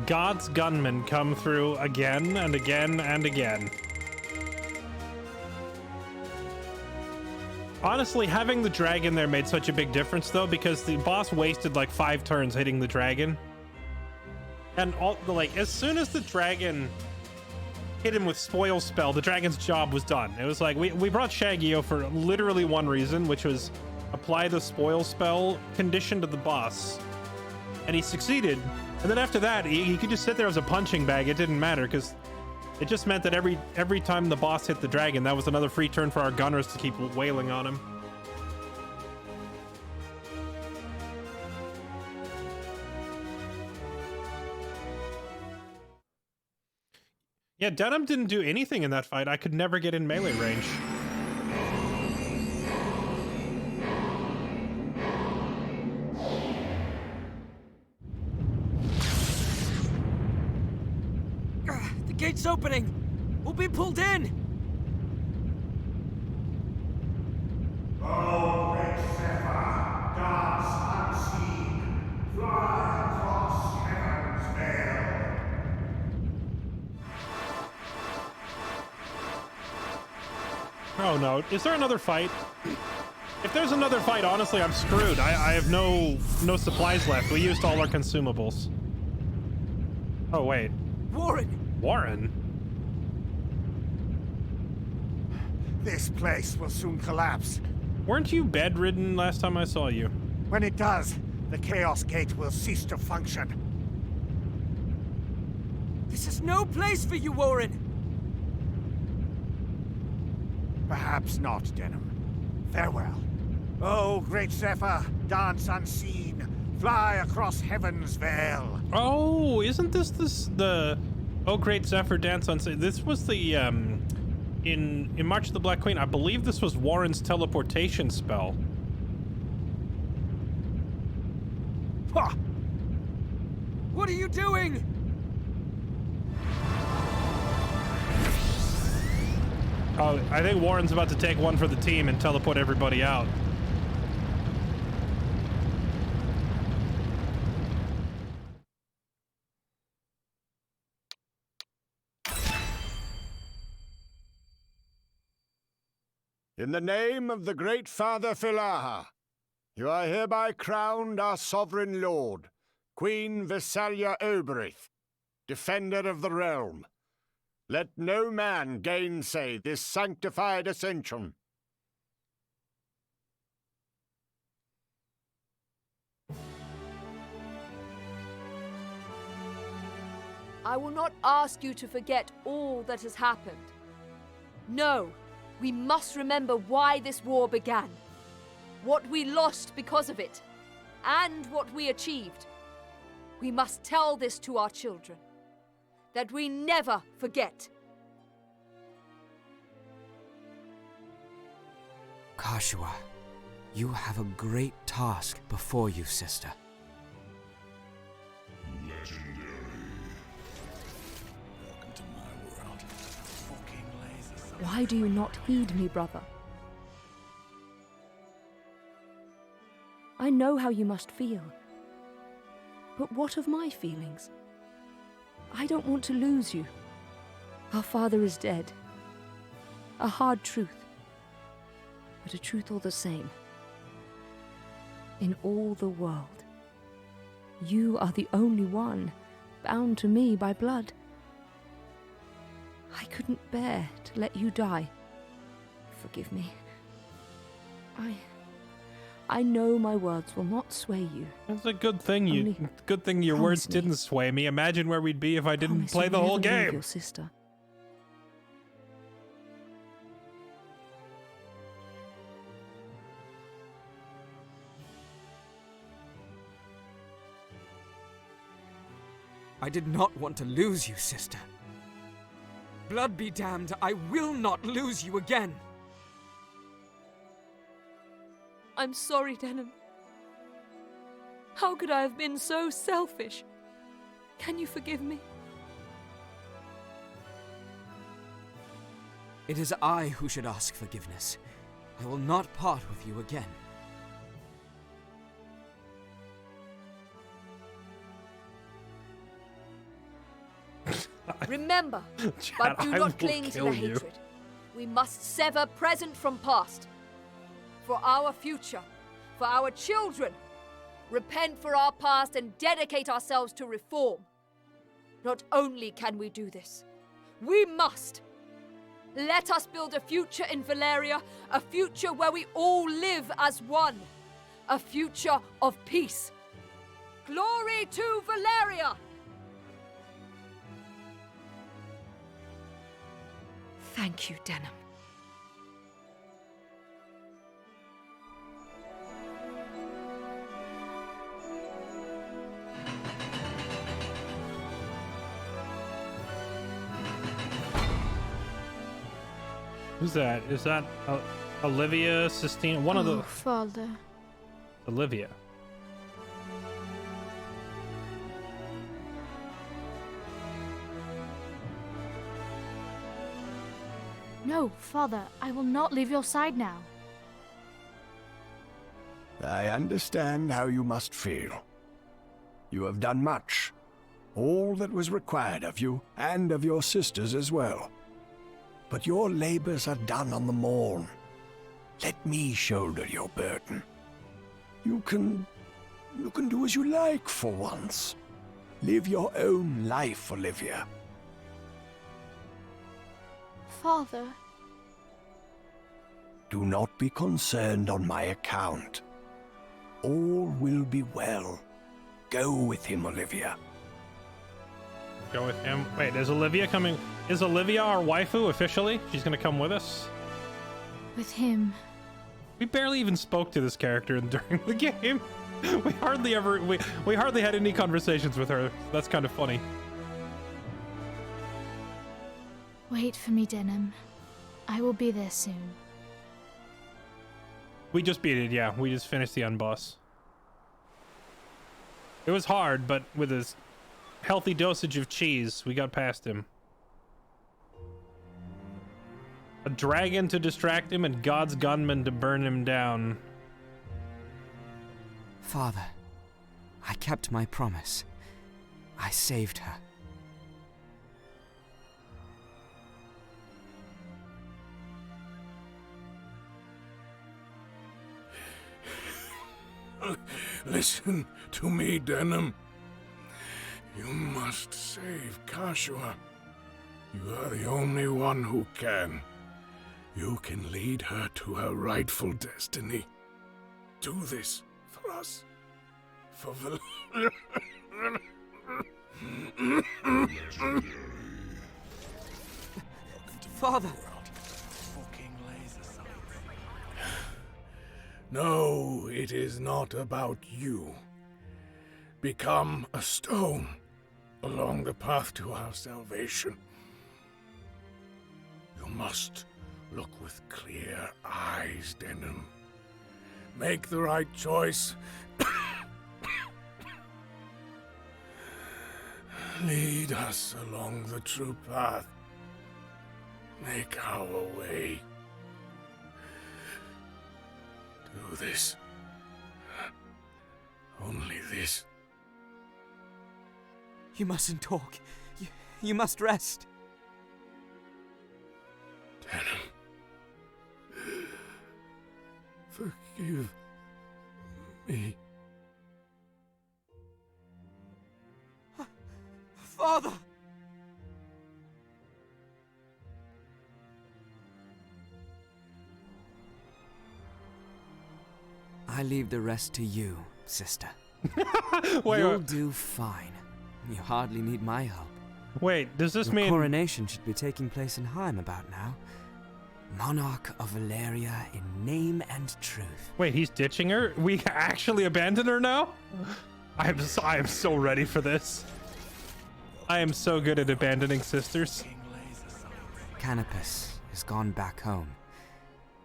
God's gunmen come through again and again and again. Honestly, having the dragon there made such a big difference, though, because the boss wasted like 5 turns hitting the dragon. And as soon as the dragon hit him with Spoil Spell, the dragon's job was done. It was like, we brought Shaggy for literally one reason, which was apply the Spoil Spell condition to the boss. And he succeeded. And then after that, he could just sit there as a punching bag. It didn't matter, because it just meant that every time the boss hit the dragon, that was another free turn for our gunners to keep wailing on him. Yeah, Denim didn't do anything in that fight. I could never get in melee range. The gate's opening! We'll be pulled in! Oh, great Zephyr, dance unseen, fly across heaven's veil. Oh no, is there another fight? If there's another fight, honestly, I'm screwed. I have no supplies left. We used all our consumables. Oh wait. Warren! Warren? This place will soon collapse. Weren't you bedridden last time I saw you? When it does, the Chaos Gate will cease to function. This is no place for you, Warren! Perhaps not, Denim. Farewell. Oh, great Zephyr, dance unseen, fly across heaven's veil. Oh, isn't this the Oh Great Zephyr Dance on... This was the, in March of the Black Queen, I believe this was Warren's teleportation spell. Ha! What are you doing? Oh, I think Warren's about to take one for the team and teleport everybody out. In the name of the great Father Philaha, you are hereby crowned our sovereign lord, Queen Visalia Oberith, defender of the realm. Let no man gainsay this sanctified ascension. I will not ask you to forget all that has happened. No, we must remember why this war began, what we lost because of it, and what we achieved. We must tell this to our children, that we never forget. Kashua, you have a great task before you, sister. Why do you not heed me, brother? I know how you must feel. But what of my feelings? I don't want to lose you. Our father is dead. A hard truth, but a truth all the same. In all the world, you are the only one bound to me by blood. I couldn't bear to let you die. Forgive me. I know my words will not sway you. It's a good thing your words didn't sway me. Imagine where we'd be if I didn't Promise play you'll the whole never leave game. your sister. I did not want to lose you, sister. Blood be damned, I will not lose you again. I'm sorry, Denim. How could I have been so selfish? Can you forgive me? It is I who should ask forgiveness. I will not part with you again. Remember, but do I not will cling to kill the you. hatred. We must sever present from past. For our future, for our children. Repent for our past and dedicate ourselves to reform. Not only can we do this, we must. Let us build a future in Valeria, a future where we all live as one. A future of peace. Glory to Valeria! Thank you, Denim. Who's that? Is that Olivia Sistine? One of the Father. Olivia. No, Father, I will not leave your side now. I understand how you must feel. You have done much. All that was required of you, and of your sisters as well. But your labors are done on the morn. Let me shoulder your burden. You can do as you like for once. Live your own life, Olivia. Father. Do not be concerned on my account. All will be well. Go with him, Olivia. Go with him. Wait, is Olivia coming? Is Olivia our waifu officially? She's gonna come with us? With him. We barely even spoke to this character during the game. We hardly had any conversations with her. That's kind of funny. Wait for me, Denim. I will be there soon. We just beat it, yeah. We just finished the unboss. It was hard, but with a healthy dosage of cheese, we got past him. A dragon to distract him and God's gunman to burn him down. Father, I kept my promise. I saved her. Listen to me, Denim. You must save Kashua. You are the only one who can. You can lead her to her rightful destiny. Do this for us. For Father! No, it is not about you. Become a stone along the path to our salvation. You must look with clear eyes, Denim. Make the right choice. Lead us along the true path. Make our way. Do this. Only this. You mustn't talk. You must rest. Denim. Forgive me. Father! I leave the rest to you, sister. You'll do fine. You hardly need my help. Wait, does this The mean... coronation should be taking place in Heim about now. Monarch of Valeria in name and truth. Wait, he's ditching her? We actually abandoned her now? I am so ready for this. I am so good at abandoning sisters. Canopus has gone back home,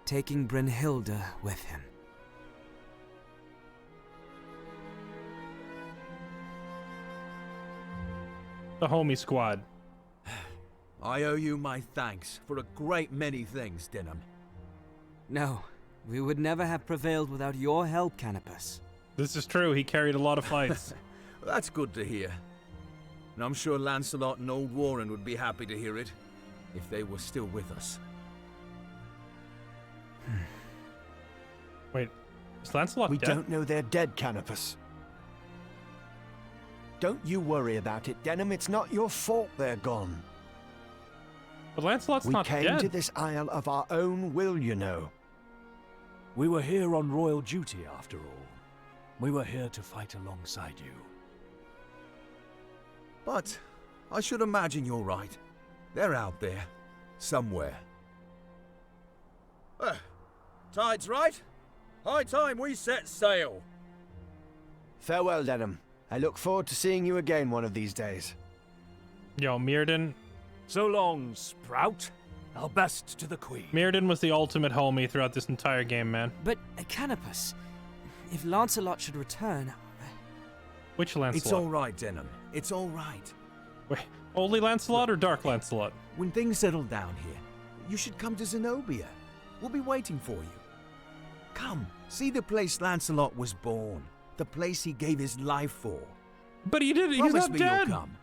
taking Brynhilde with him. The homie squad. I owe you my thanks for a great many things, Denim. No, we would never have prevailed without your help, Canopus. This is true. He carried a lot of fights. That's good to hear. And I'm sure Lancelot and old Warren would be happy to hear it, if they were still with us. Wait, is Lancelot We dead? don't know they're dead, Canopus. Don't you worry about it, Denim. It's not your fault they're gone. But Lancelot's We not came dead. to this isle of our own will, you know. We were here on royal duty, after all. We were here to fight alongside you. But I should imagine you're right. They're out there, somewhere. Tide's right. High time we set sail. Farewell, Denim. I look forward to seeing you again one of these days. Yo, Mirrodin. So long, Sprout. Our best to the Queen. Mirrodin was the ultimate homie throughout this entire game, man. But, Canopus, if Lancelot should return... Which Lancelot? It's all right, Denim. It's all right. Wait, only Lancelot or Dark Lancelot? When things settle down here, you should come to Zenobia. We'll be waiting for you. Come, see the place Lancelot was born. The place he gave his life for. But he did. He's Promise not me dead. you'll come.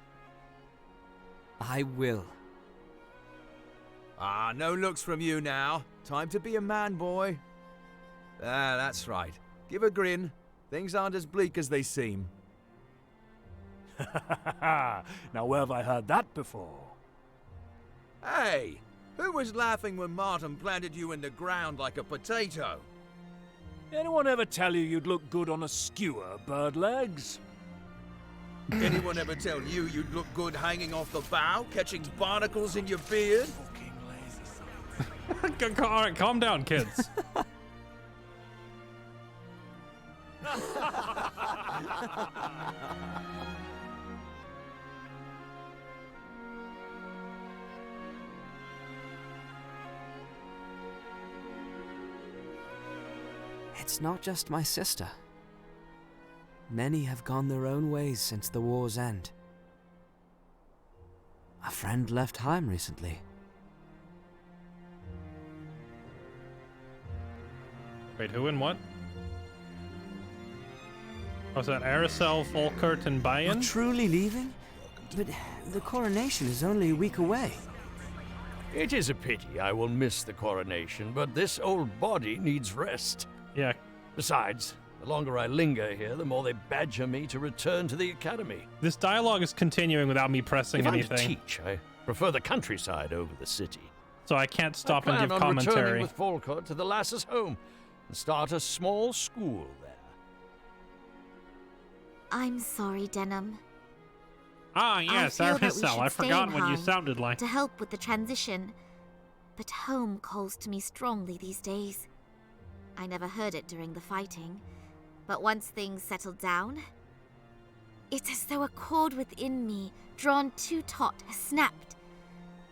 I will. Ah, no looks from you now. Time to be a man, boy. Ah, that's right. Give a grin. Things aren't as bleak as they seem. Now where have I heard that before? Hey, who was laughing when Martin planted you in the ground like a potato? Anyone ever tell you you'd look good on a skewer, bird legs? Anyone ever tell you you'd look good hanging off the bow, catching barnacles in your beard? All right, calm down, kids. It's not just my sister. Many have gone their own ways since the war's end. A friend left Heim recently. Wait, who and what? Was that Aracel, Volkert, and You're Bayan? truly leaving? But the coronation is only a week away. It is a pity I will miss the coronation, but this old body needs rest. Yeah. Besides, the longer I linger here, the more they badger me to return to the academy. This dialogue is continuing without me pressing If I'm anything, to teach, I prefer the countryside over the city. so I can't stop I and plan give on returning commentary. with Volkert to the lass's home and start a small school there. I'm sorry, Denim. Ah, yes, I feel that we Arisel. should I stay forgot in what you Heim sounded like. to help with the transition. But home calls to me strongly these days. I never heard it during the fighting, but once things settled down, it's as though a cord within me, drawn too taut, has snapped.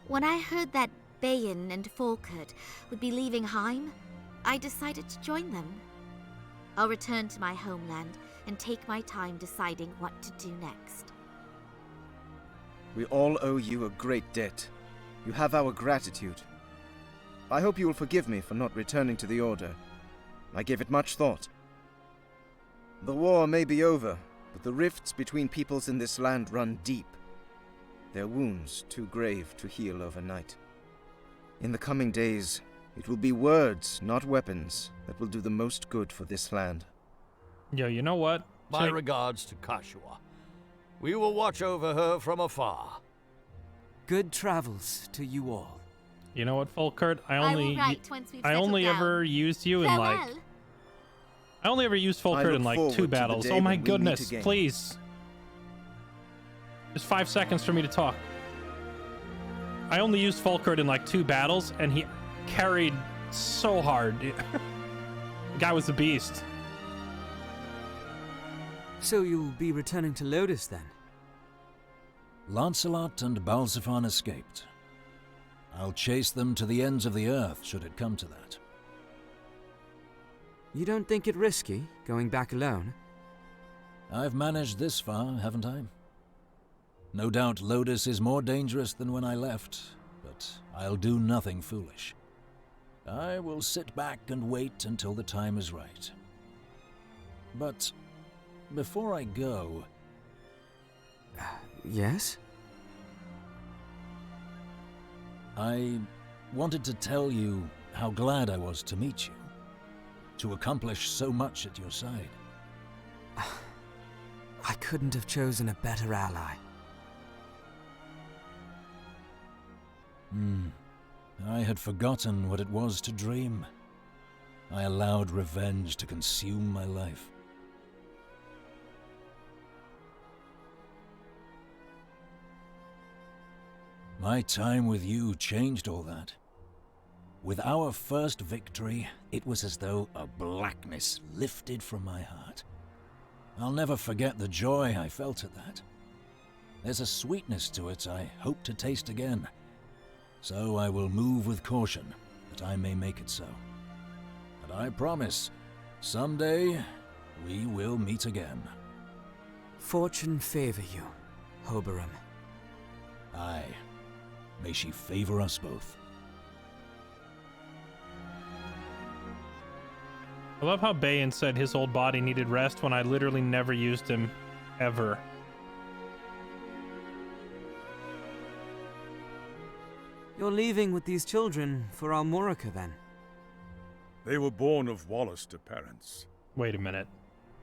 When I heard that Bayan and Falkert would be leaving Heim, I decided to join them. I'll return to my homeland and take my time deciding what to do next. We all owe you a great debt. You have our gratitude. I hope you will forgive me for not returning to the Order. I gave it much thought. The war may be over, but the rifts between peoples in this land run deep. Their wounds too grave to heal overnight. In the coming days, it will be words, not weapons, that will do the most good for this land. Yo, you know what? My regards to Kashua. We will watch over her from afar. Good travels to you all. You know what, Falkert? I will write once we've I only settled ever down. used you in Farewell. like I only ever used I Falkert look in like forward 2 to the battles. day Oh my when we meet goodness, again. please. Just 5 seconds for me to talk. I only used Falkert in like 2 battles, and he carried so hard. The guy was a beast. So you'll be returning to Lodis then? Lancelot and Balsafan escaped. I'll chase them to the ends of the earth, should it come to that. You don't think it risky, going back alone? I've managed this far, haven't I? No doubt Lodis is more dangerous than when I left, but I'll do nothing foolish. I will sit back and wait until the time is right. But before I go... Yes? I wanted to tell you how glad I was to meet you, to accomplish so much at your side. I couldn't have chosen a better ally. I had forgotten what it was to dream. I allowed revenge to consume my life. My time with you changed all that. With our first victory, it was as though a blackness lifted from my heart. I'll never forget the joy I felt at that. There's a sweetness to it I hope to taste again. So I will move with caution, that I may make it so. And I promise, someday we will meet again. Fortune favor you, Oberon. Aye. May she favor us both. I love how Bayan said his old body needed rest when I literally never used him, ever. You're leaving with these children for Almorica then? They were born of Wallaster parents. Wait a minute.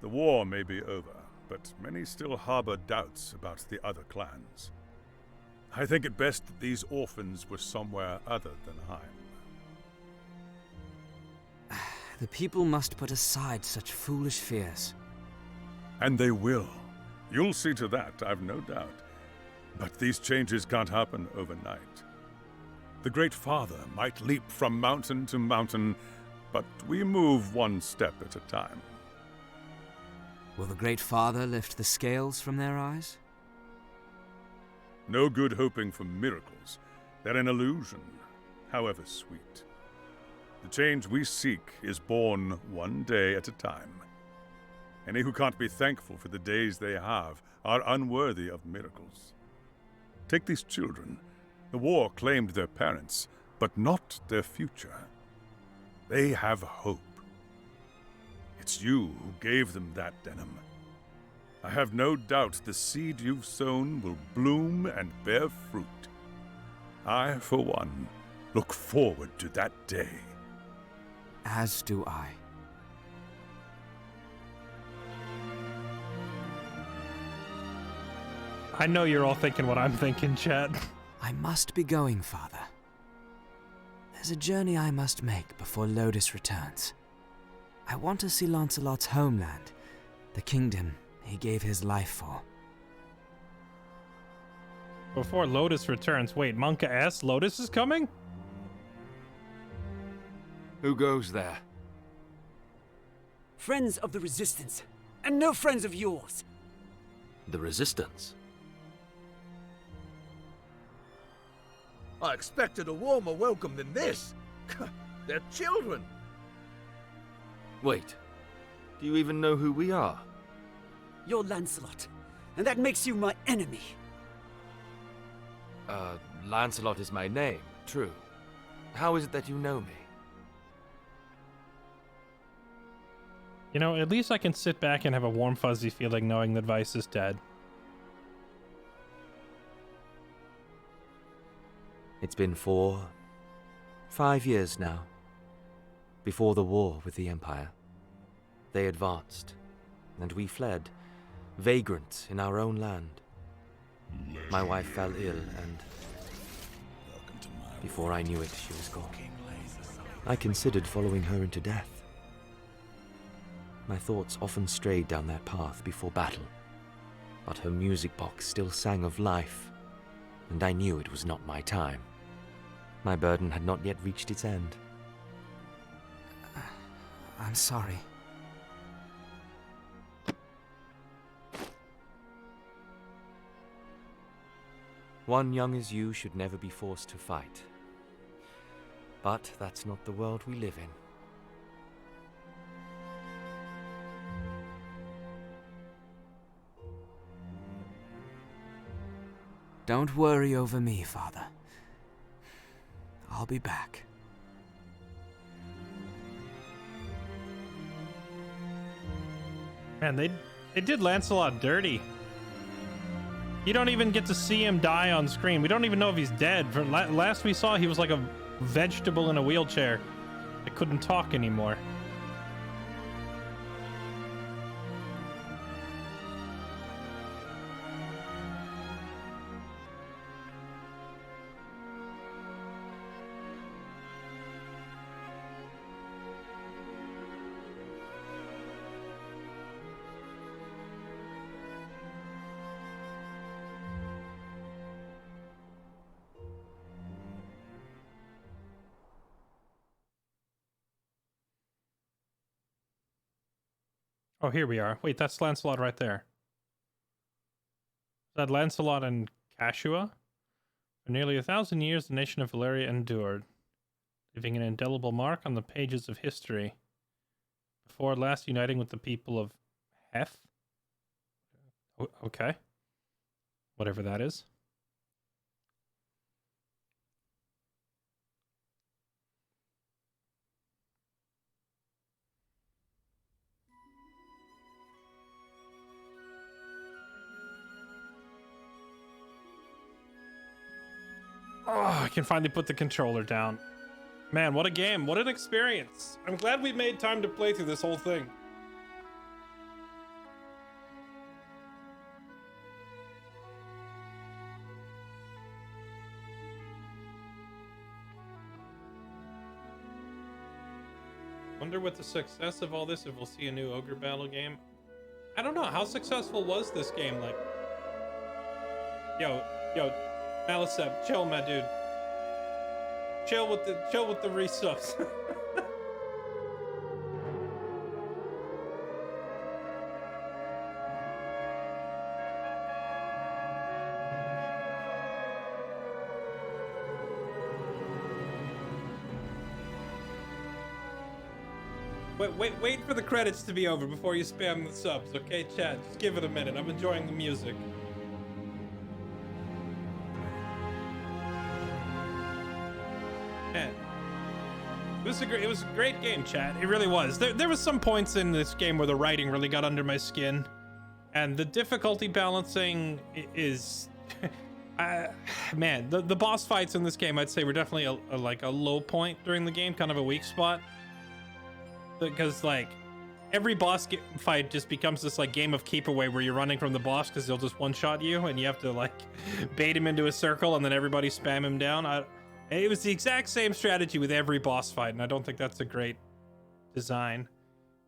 The war may be over, but many still harbor doubts about the other clans. I think it best that these orphans were somewhere other than Heim. The people must put aside such foolish fears. And they will. You'll see to that, I've no doubt. But these changes can't happen overnight. The Great Father might leap from mountain to mountain, but we move one step at a time. Will the Great Father lift the scales from their eyes? No good hoping for miracles. They're an illusion, however sweet. The change we seek is born one day at a time. Any who can't be thankful for the days they have are unworthy of miracles. Take these children. The war claimed their parents, but not their future. They have hope. It's you who gave them that, Denham. I have no doubt the seed you've sown will bloom and bear fruit. I, for one, look forward to that day. As do I. I know you're all thinking what I'm thinking, chat. I must be going, Father. There's a journey I must make before Lodis returns. I want to see Lancelot's homeland, the kingdom he gave his life for. Before Lotus returns. Wait, Monka S? Lotus is coming? Who goes there? Friends of the Resistance, and no friends of yours. The Resistance? I expected a warmer welcome than this. They're children. Wait, do you even know who we are? You're Lancelot, and that makes you my enemy. Lancelot is my name, true. How is it that you know me? You know, at least I can sit back and have a warm, fuzzy feeling knowing that Vice is dead. It's been 5 years now. Before the war with the Empire. They advanced, and we fled, vagrant in our own land. My wife fell ill, and before I knew it, she was gone. I considered following her into death. My thoughts often strayed down that path before battle, but her music box still sang of life, and I knew it was not my time. My burden had not yet reached its end. I'm sorry. One young as you should never be forced to fight. But that's not the world we live in. Don't worry over me, Father. I'll be back. Man, they did Lancelot dirty. You don't even get to see him die on screen. We don't even know if he's dead. For last we saw, he was like a vegetable in a wheelchair that couldn't talk anymore. Oh, here we are. Wait, that's Lancelot right there. Is that Lancelot and Cashua? For nearly 1,000 years, the nation of Valeria endured, leaving an indelible mark on the pages of history, before at last uniting with the people of Heth? Okay. Whatever that is. Oh, I can finally put the controller down. Man, what a game. What an experience. I'm glad we made time to play through this whole thing. Wonder with the success of all this if we'll see a new Ogre battle game. I don't know. How successful was this game? Like, yo, Malicep, chill, my dude. Chill with the resubs. Wait for the credits to be over before you spam the subs, okay, chat? Just give it a minute. I'm enjoying the music. Man, it was a great game, chat. It really was. There was some points in this game where the writing really got under my skin, and the difficulty balancing is, man, the boss fights in this game, I'd say, were definitely a low point during the game, kind of a weak spot, because like every boss fight just becomes this like game of keep away where you're running from the boss because they'll just one-shot you, and you have to like bait him into a circle and then everybody spam him down. It was the exact same strategy with every boss fight, and I don't think that's a great design.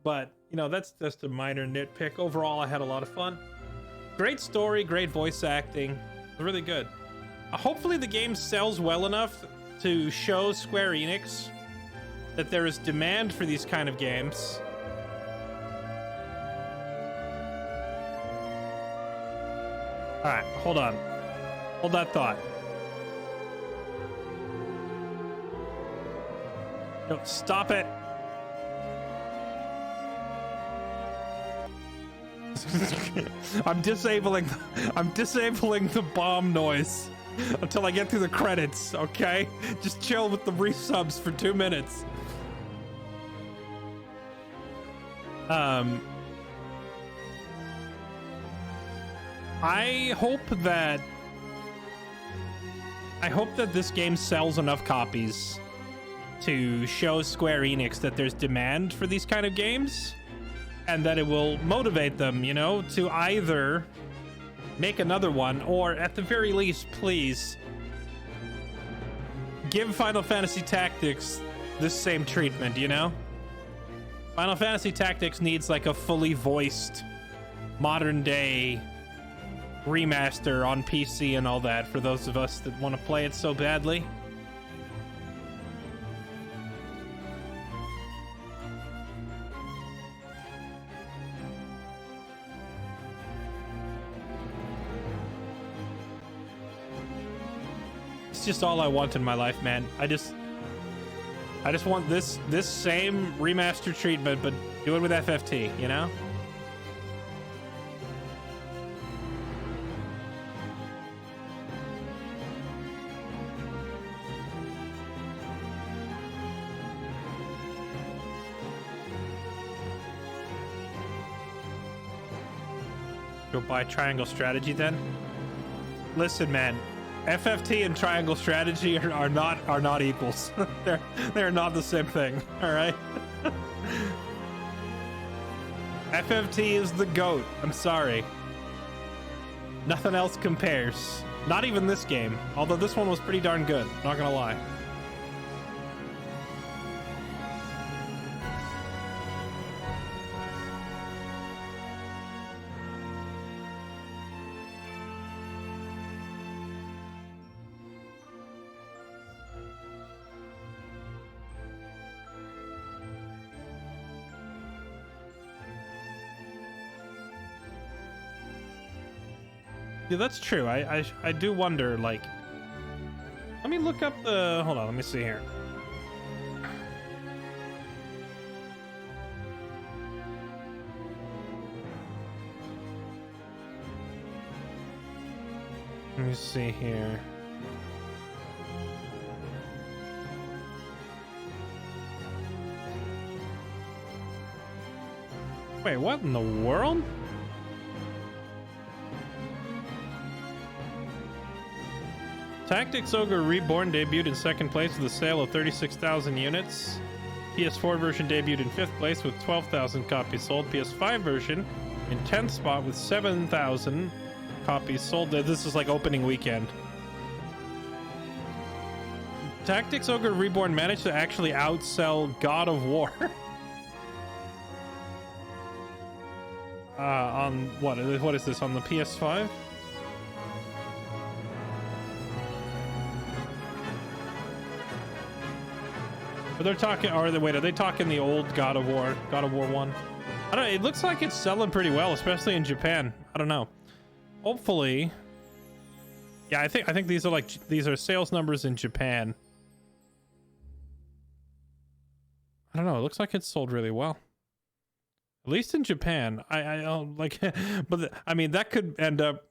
But, you know, that's just a minor nitpick. Overall, I had a lot of fun. Great story, great voice acting. It was really good. hopefully the game sells well enough to show Square Enix that there is demand for these kind of games. All right, hold on. Hold that thought. No, stop it. I'm disabling the bomb noise until I get through the credits, okay? Just chill with the resubs for 2 minutes. I hope that this game sells enough copies to show Square Enix that there's demand for these kind of games, and that it will motivate them, you know, to either make another one, or at the very least, please give Final Fantasy Tactics this same treatment, you know? Final Fantasy Tactics needs like a fully voiced modern day remaster on PC and all that for those of us that want to play it so badly. It's just all I want in my life, man. I just want this same remaster treatment, but do it with FFT, you know? Go buy Triangle Strategy then. Listen, man, FFT and Triangle Strategy are not equals. they're not the same thing. All right. FFT is the GOAT. I'm sorry. Nothing else compares. Not even this game. Although this one was pretty darn good. Not gonna lie. Yeah, that's true. I do wonder, like... Let me look up the... Hold on, let me see here. Let me see here. Wait, what in the world? Tactics Ogre Reborn debuted in 2nd place with a sale of 36,000 units. PS4 version debuted in 5th place with 12,000 copies sold. PS5 version in 10th spot with 7,000 copies sold. This is like opening weekend. Tactics Ogre Reborn managed to actually outsell God of War. On what is this, on the PS5? But they're talking, or wait, are they talking the old God of War 1? I don't know, it looks like it's selling pretty well, especially in Japan. I don't know. Hopefully. Yeah, I think these are sales numbers in Japan. I don't know, it looks like it's sold really well. At least in Japan. I don't like but I mean that could end up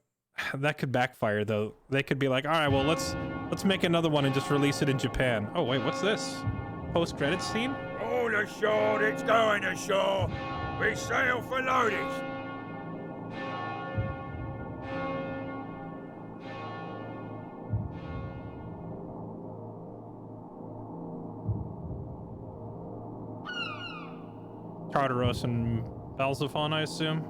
that could backfire though. They could be like, "All right, well, let's make another one and just release it in Japan." Oh, wait, what's this? Post-credits scene? All ashore that's going ashore. We sail for Lodis. Tartaros and Balzaphon, I assume.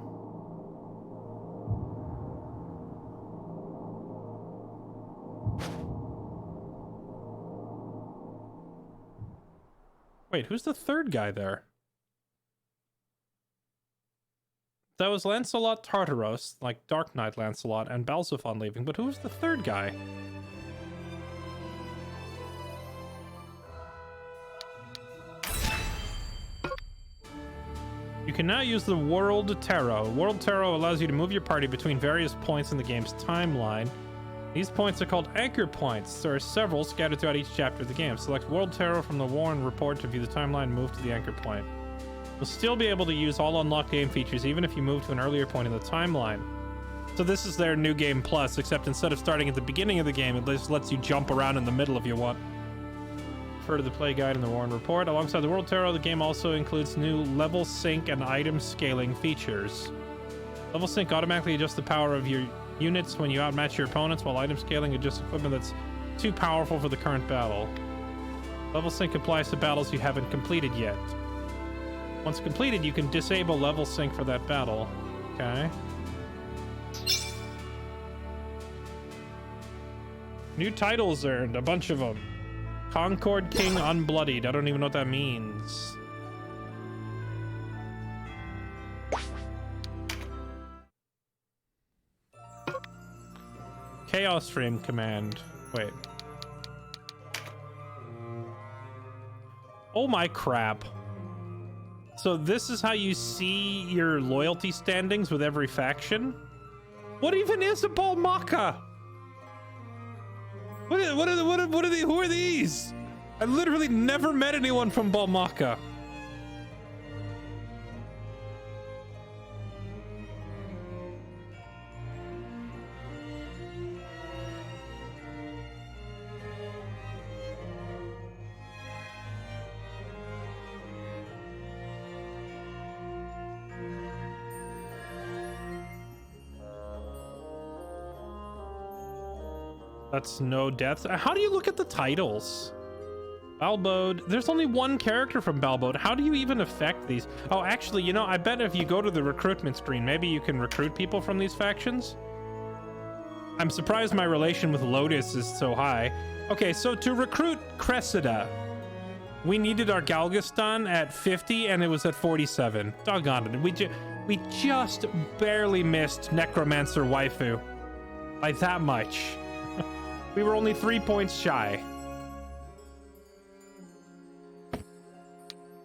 Wait, who's the third guy there? That was Lancelot Tartaros, like Dark Knight Lancelot, and Balzaphon leaving, but who's the third guy? You can now use the World Tarot. World Tarot allows you to move your party between various points in the game's timeline. These points are called anchor points. There are several scattered throughout each chapter of the game. Select World Tarot from the Warren report to view the timeline and move to the anchor point. You'll still be able to use all unlocked game features even if you move to an earlier point in the timeline. So this is their New Game Plus, except instead of starting at the beginning of the game, it just lets you jump around in the middle if you want. Refer to the play guide in the Warren report. Alongside the World Tarot, the game also includes new level sync and item scaling features. Level sync automatically adjusts the power of your units when you outmatch your opponents, while item scaling adjusts equipment that's too powerful for the current battle. Level sync applies to battles you haven't completed yet. Once completed, you can disable level sync for that battle. Okay. New titles earned, a bunch of them. Concord King Unbloodied. I don't even know what that means. Chaos Frame Command. Wait. Oh my crap. So this is how you see your loyalty standings with every faction? What even is a Balmaka? Who are these? I literally never met anyone from Balmaka. That's no deaths. How do you look at the titles? Balbode. There's only one character from Balbode. How do you even affect these? Oh, actually, you know, I bet if you go to the recruitment screen, maybe you can recruit people from these factions. I'm surprised my relation with Lotus is so high. Okay, so to recruit Cressida, we needed our Galgaston at 50 and it was at 47. Doggone it. We just barely missed Necromancer Waifu by that much. We were only 3 points shy.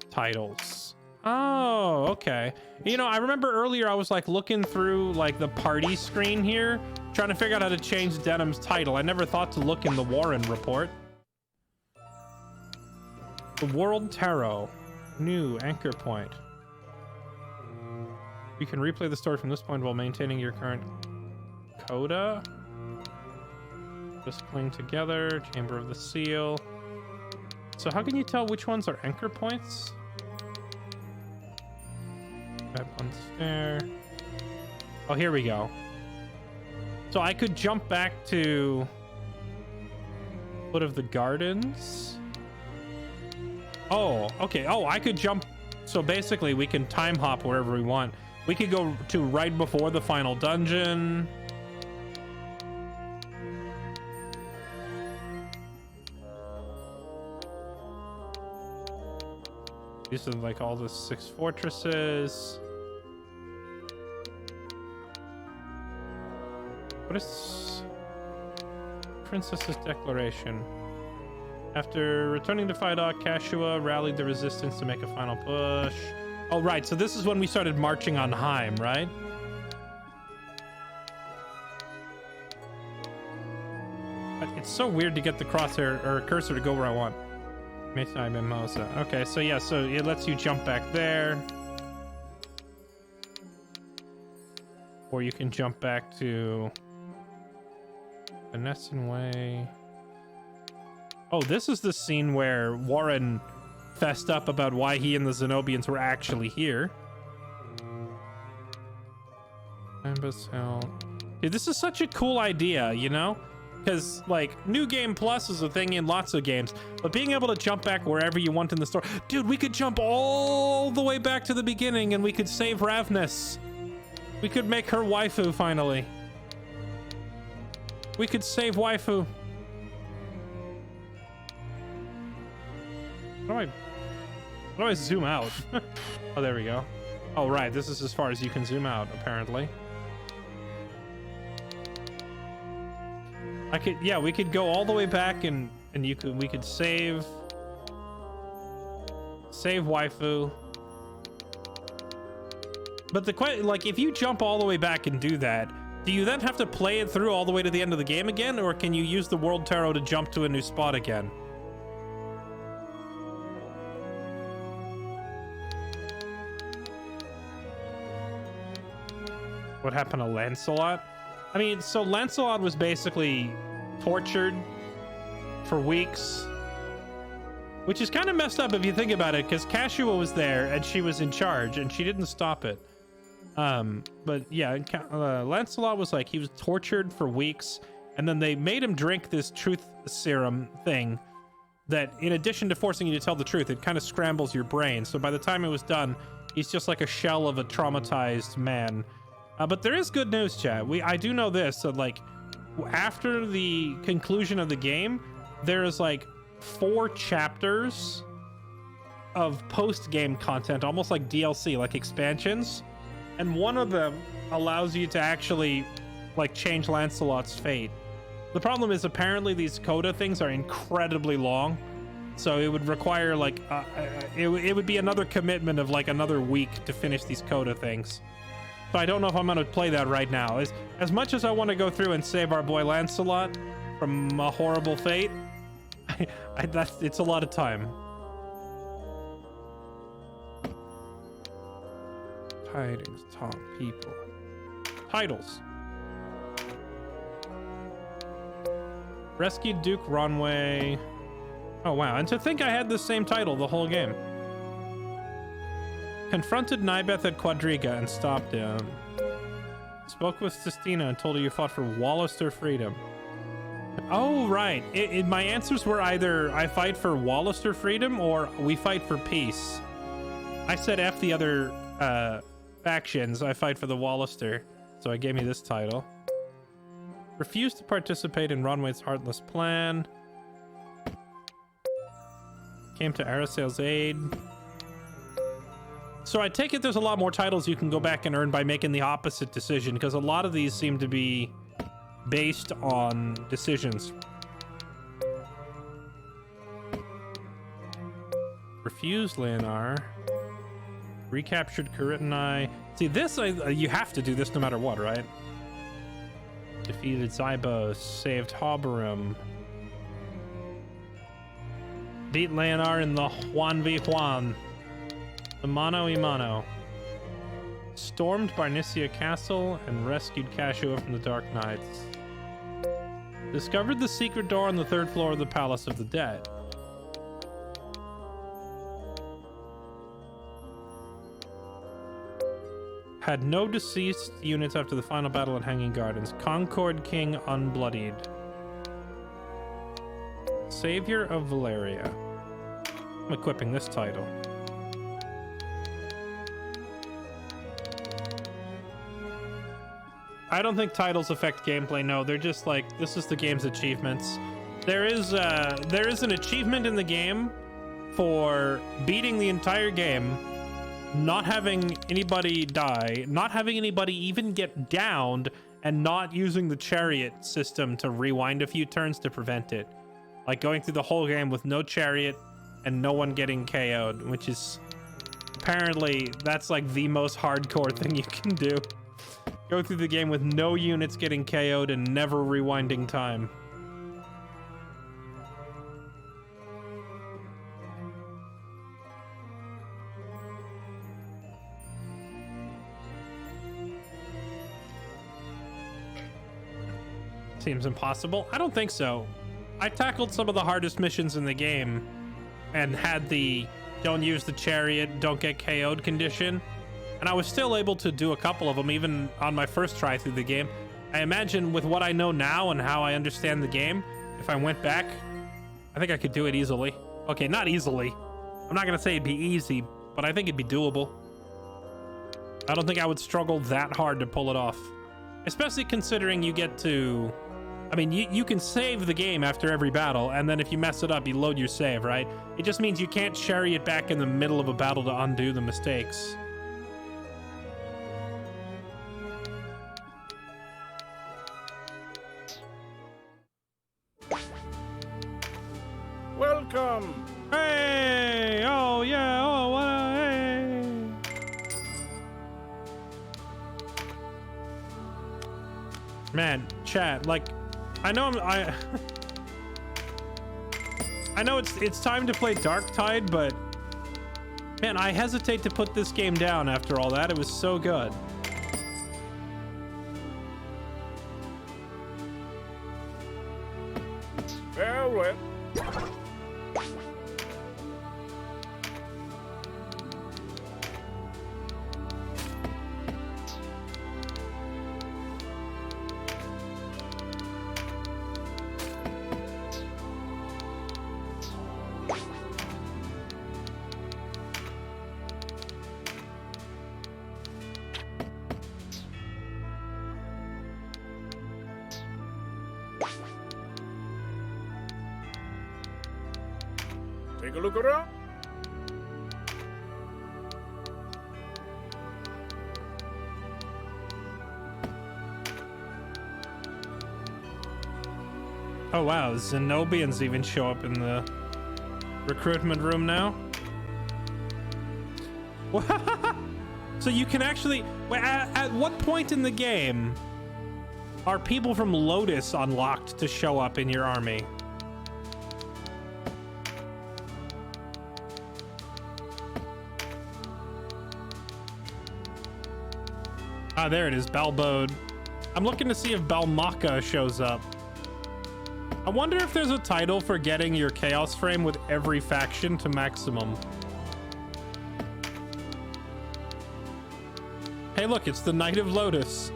Titles. Oh, okay. You know, I remember earlier I was like looking through like the party screen here, trying to figure out how to change Denham's title. I never thought to look in the Warren report. The World Tarot. New anchor point. You can replay the story from this point while maintaining your current coda. Just cling together. Chamber of the Seal. So how can you tell which ones are anchor points? That one's there. Oh, here we go. So I could jump back to Foot of the Gardens. Oh, okay. Oh, I could jump. So basically we can time hop wherever we want. We could go to right before the final dungeon. These are like all the 6 fortresses. What is Princess's Declaration? After returning to Fidok, Kashua rallied the resistance to make a final push. Oh, right. So this is when we started marching on Heim, right? It's so weird to get the crosshair or cursor to go where I want. Mesa Mimosa. Okay, so yeah, so it lets you jump back there. Or you can jump back to Venessen Way. Oh, this is the scene where Warren fessed up about why he and the Zenobians were actually here. Ambus Hill. Dude, this is such a cool idea, you know? Because, like, New Game Plus is a thing in lots of games, but being able to jump back wherever you want in the story. Dude, we could jump all the way back to the beginning and we could save Ravnus. We could make her waifu, finally. We could save waifu. How do I zoom out? Oh, there we go. Oh, right. This is as far as you can zoom out, apparently. Yeah, we could go all the way back and we could save waifu. But the question, like, if you jump all the way back and do that, do you then have to play it through all the way to the end of the game again, or can you use the World Tarot to jump to a new spot again? What happened to Lancelot? I mean, so Lancelot was basically tortured for weeks, which is kind of messed up if you think about it, because Cashua was there and she was in charge and she didn't stop it. But yeah, Lancelot was like, he was tortured for weeks, and then they made him drink this truth serum thing that, in addition to forcing you to tell the truth, it kind of scrambles your brain. So by the time it was done, he's just like a shell of a traumatized man. But there is good news, chat. I do know this, that like after the conclusion of the game, there is like 4 chapters of post-game content, almost like DLC, like expansions. And one of them allows you to actually like change Lancelot's fate. The problem is apparently these coda things are incredibly long. So it would require like, it would be another commitment of like another week to finish these coda things. So I don't know if I'm going to play that right now. As much as I want to go through and save our boy Lancelot from a horrible fate, it's a lot of time. Tidings, top people. Titles. Rescued Duke Ronway. Oh wow, and to think I had the same title the whole game. Confronted Nibeth at Quadriga and stopped him. Spoke with Sistina and told her you fought for Wallister freedom. Oh, right. My answers were either I fight for Wallister freedom or we fight for peace. I said F the other factions. I fight for the Wallister. So it gave me this title. Refused to participate in Ronway's heartless plan. Came to Arasail's aid. So I take it there's a lot more titles you can go back and earn by making the opposite decision, because a lot of these seem to be based on decisions. Refused Leonar. Recaptured Caritini. See, this, you have to do this no matter what, right? Defeated Zybos. Saved Hoberum. Beat Leonar in the Juan v Juan. The Mano y Mano. Stormed Barnicia Castle and rescued Cashua from the Dark Knights. Discovered the secret door on the 3rd floor of the Palace of the Dead. Had no deceased units after the final battle at Hanging Gardens. Concord King Unbloodied. Savior of Valeria. I'm equipping this title. I don't think titles affect gameplay. No, they're just like, this is the game's achievements. There is an achievement in the game for beating the entire game, not having anybody die, not having anybody even get downed, and not using the chariot system to rewind a few turns to prevent it. Like going through the whole game with no chariot and no one getting KO'd, which is apparently, that's like the most hardcore thing you can do. Go through the game with no units getting KO'd and never rewinding time. Seems impossible. I don't think so. I tackled some of the hardest missions in the game and had the don't use the chariot, don't get KO'd condition. And I was still able to do a couple of them, even on my first try through the game. I imagine with what I know now and how I understand the game, if I went back, I think I could do it easily. Okay, not easily. I'm not going to say it'd be easy, but I think it'd be doable. I don't think I would struggle that hard to pull it off. Especially considering you get to... I mean, you can save the game after every battle, and then if you mess it up, you load your save, right? It just means you can't chariot back in the middle of a battle to undo the mistakes. Welcome! Hey! Oh, yeah! Oh, what a... Hey! Man, chat, like, I know I know it's time to play Darktide, but man, I hesitate to put this game down after all that. It was so good. Farewell. Take a look around. Oh wow, Zenobians even show up in the recruitment room now. So you can actually, at what point in the game are people from Lotus unlocked to show up in your army? Ah, there it is, Balbode. I'm looking to see if Balmaka shows up. I wonder if there's a title for getting your Chaos Frame with every faction to maximum. Hey look, it's the Knight of Lotus.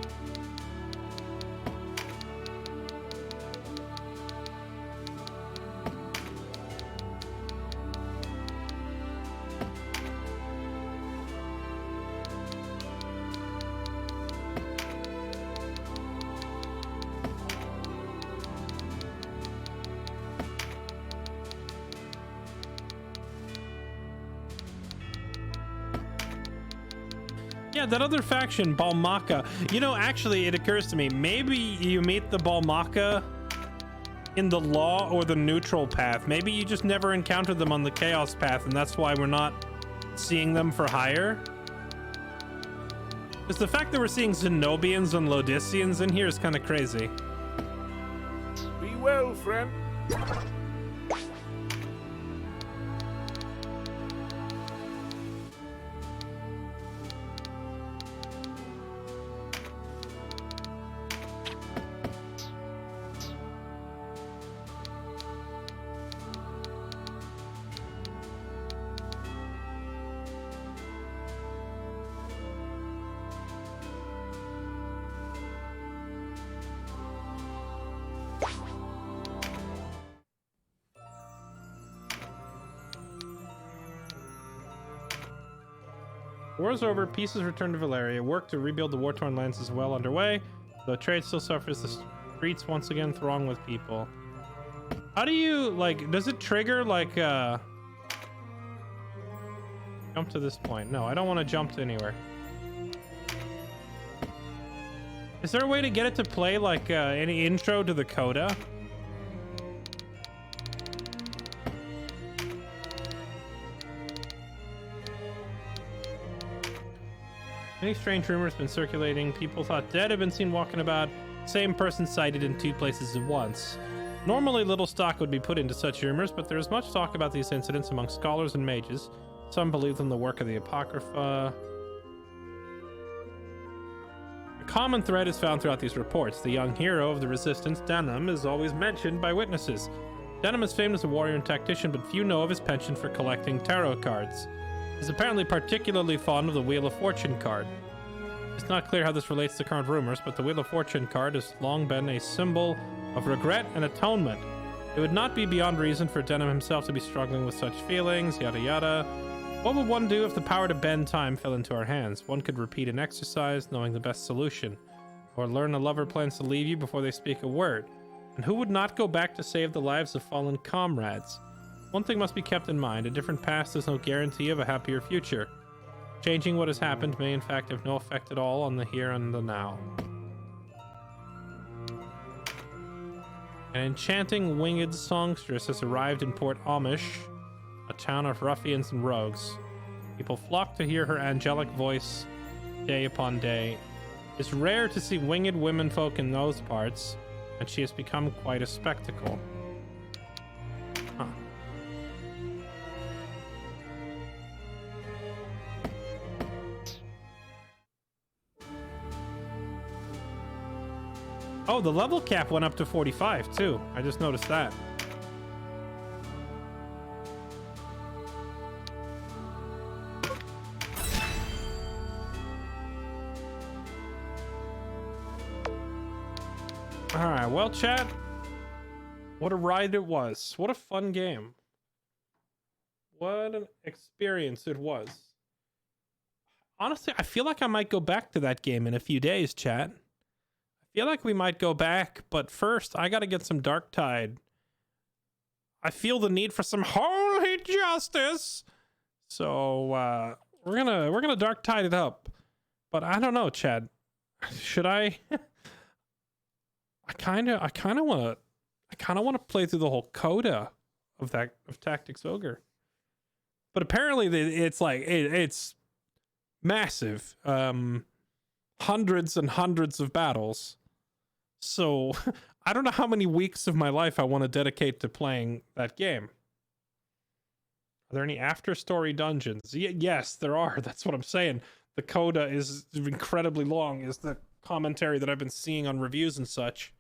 Yeah, that other faction, Balmaka. You know, actually, it occurs to me, maybe you meet the Balmaka in the Law or the Neutral path. Maybe you just never encountered them on the Chaos path, and that's why we're not seeing them for hire. Because the fact that we're seeing Zenobians and Lodicians in here is kind of crazy. Be well, friend. War's over, peace is returned to Valeria. Work to rebuild the war-torn lands is well underway, though trade still suffers. The streets once again throng with people. How do you, like, does it trigger, like, jump to this point? No, I don't want to jump to anywhere. Is there a way to get it to play, like, any intro to the coda? Many strange rumors have been circulating. People thought dead have been seen walking about. Same person sighted in two places at once. Normally, little stock would be put into such rumors, but there is much talk about these incidents among scholars and mages. Some believe them the work of the Apocrypha. A common thread is found throughout these reports. The young hero of the resistance, Denham, is always mentioned by witnesses. Denham is famed as a warrior and tactician, but few know of his penchant for collecting tarot cards. Is apparently particularly fond of the Wheel of Fortune card. It's not clear how this relates to current rumors, but the Wheel of Fortune card has long been a symbol of regret and atonement. It would not be beyond reason for Denham himself to be struggling with such feelings, yada yada. What would one do if the power to bend time fell into our hands? One could repeat an exercise, knowing the best solution. Or learn a lover plans to leave you before they speak a word. And who would not go back to save the lives of fallen comrades? One thing must be kept in mind, a different past is no guarantee of a happier future. Changing what has happened may in fact have no effect at all on the here and the now. An enchanting winged songstress has arrived in Port Amish, a town of ruffians and rogues. People flock to hear her angelic voice day upon day. It's rare to see winged womenfolk in those parts, and she has become quite a spectacle. Huh. Oh, the level cap went up to 45 too. I just noticed that. All right, well, chat, what a ride it was. What a fun game. What an experience it was. Honestly, I feel like I might go back to that game in a few days, chat. I feel like we might go back, but first, I gotta get some Darktide. I feel the need for some holy justice. So, we're gonna Darktide it up. But I don't know, Chad. Should I? I kind of want to play through the whole coda of Tactics Ogre. But apparently it's like it's massive. Hundreds and hundreds of battles. So I don't know how many weeks of my life I want to dedicate to playing that game. Are there any after story dungeons? Yes, there are. That's what I'm saying. The coda is incredibly long, is the commentary that I've been seeing on reviews and such.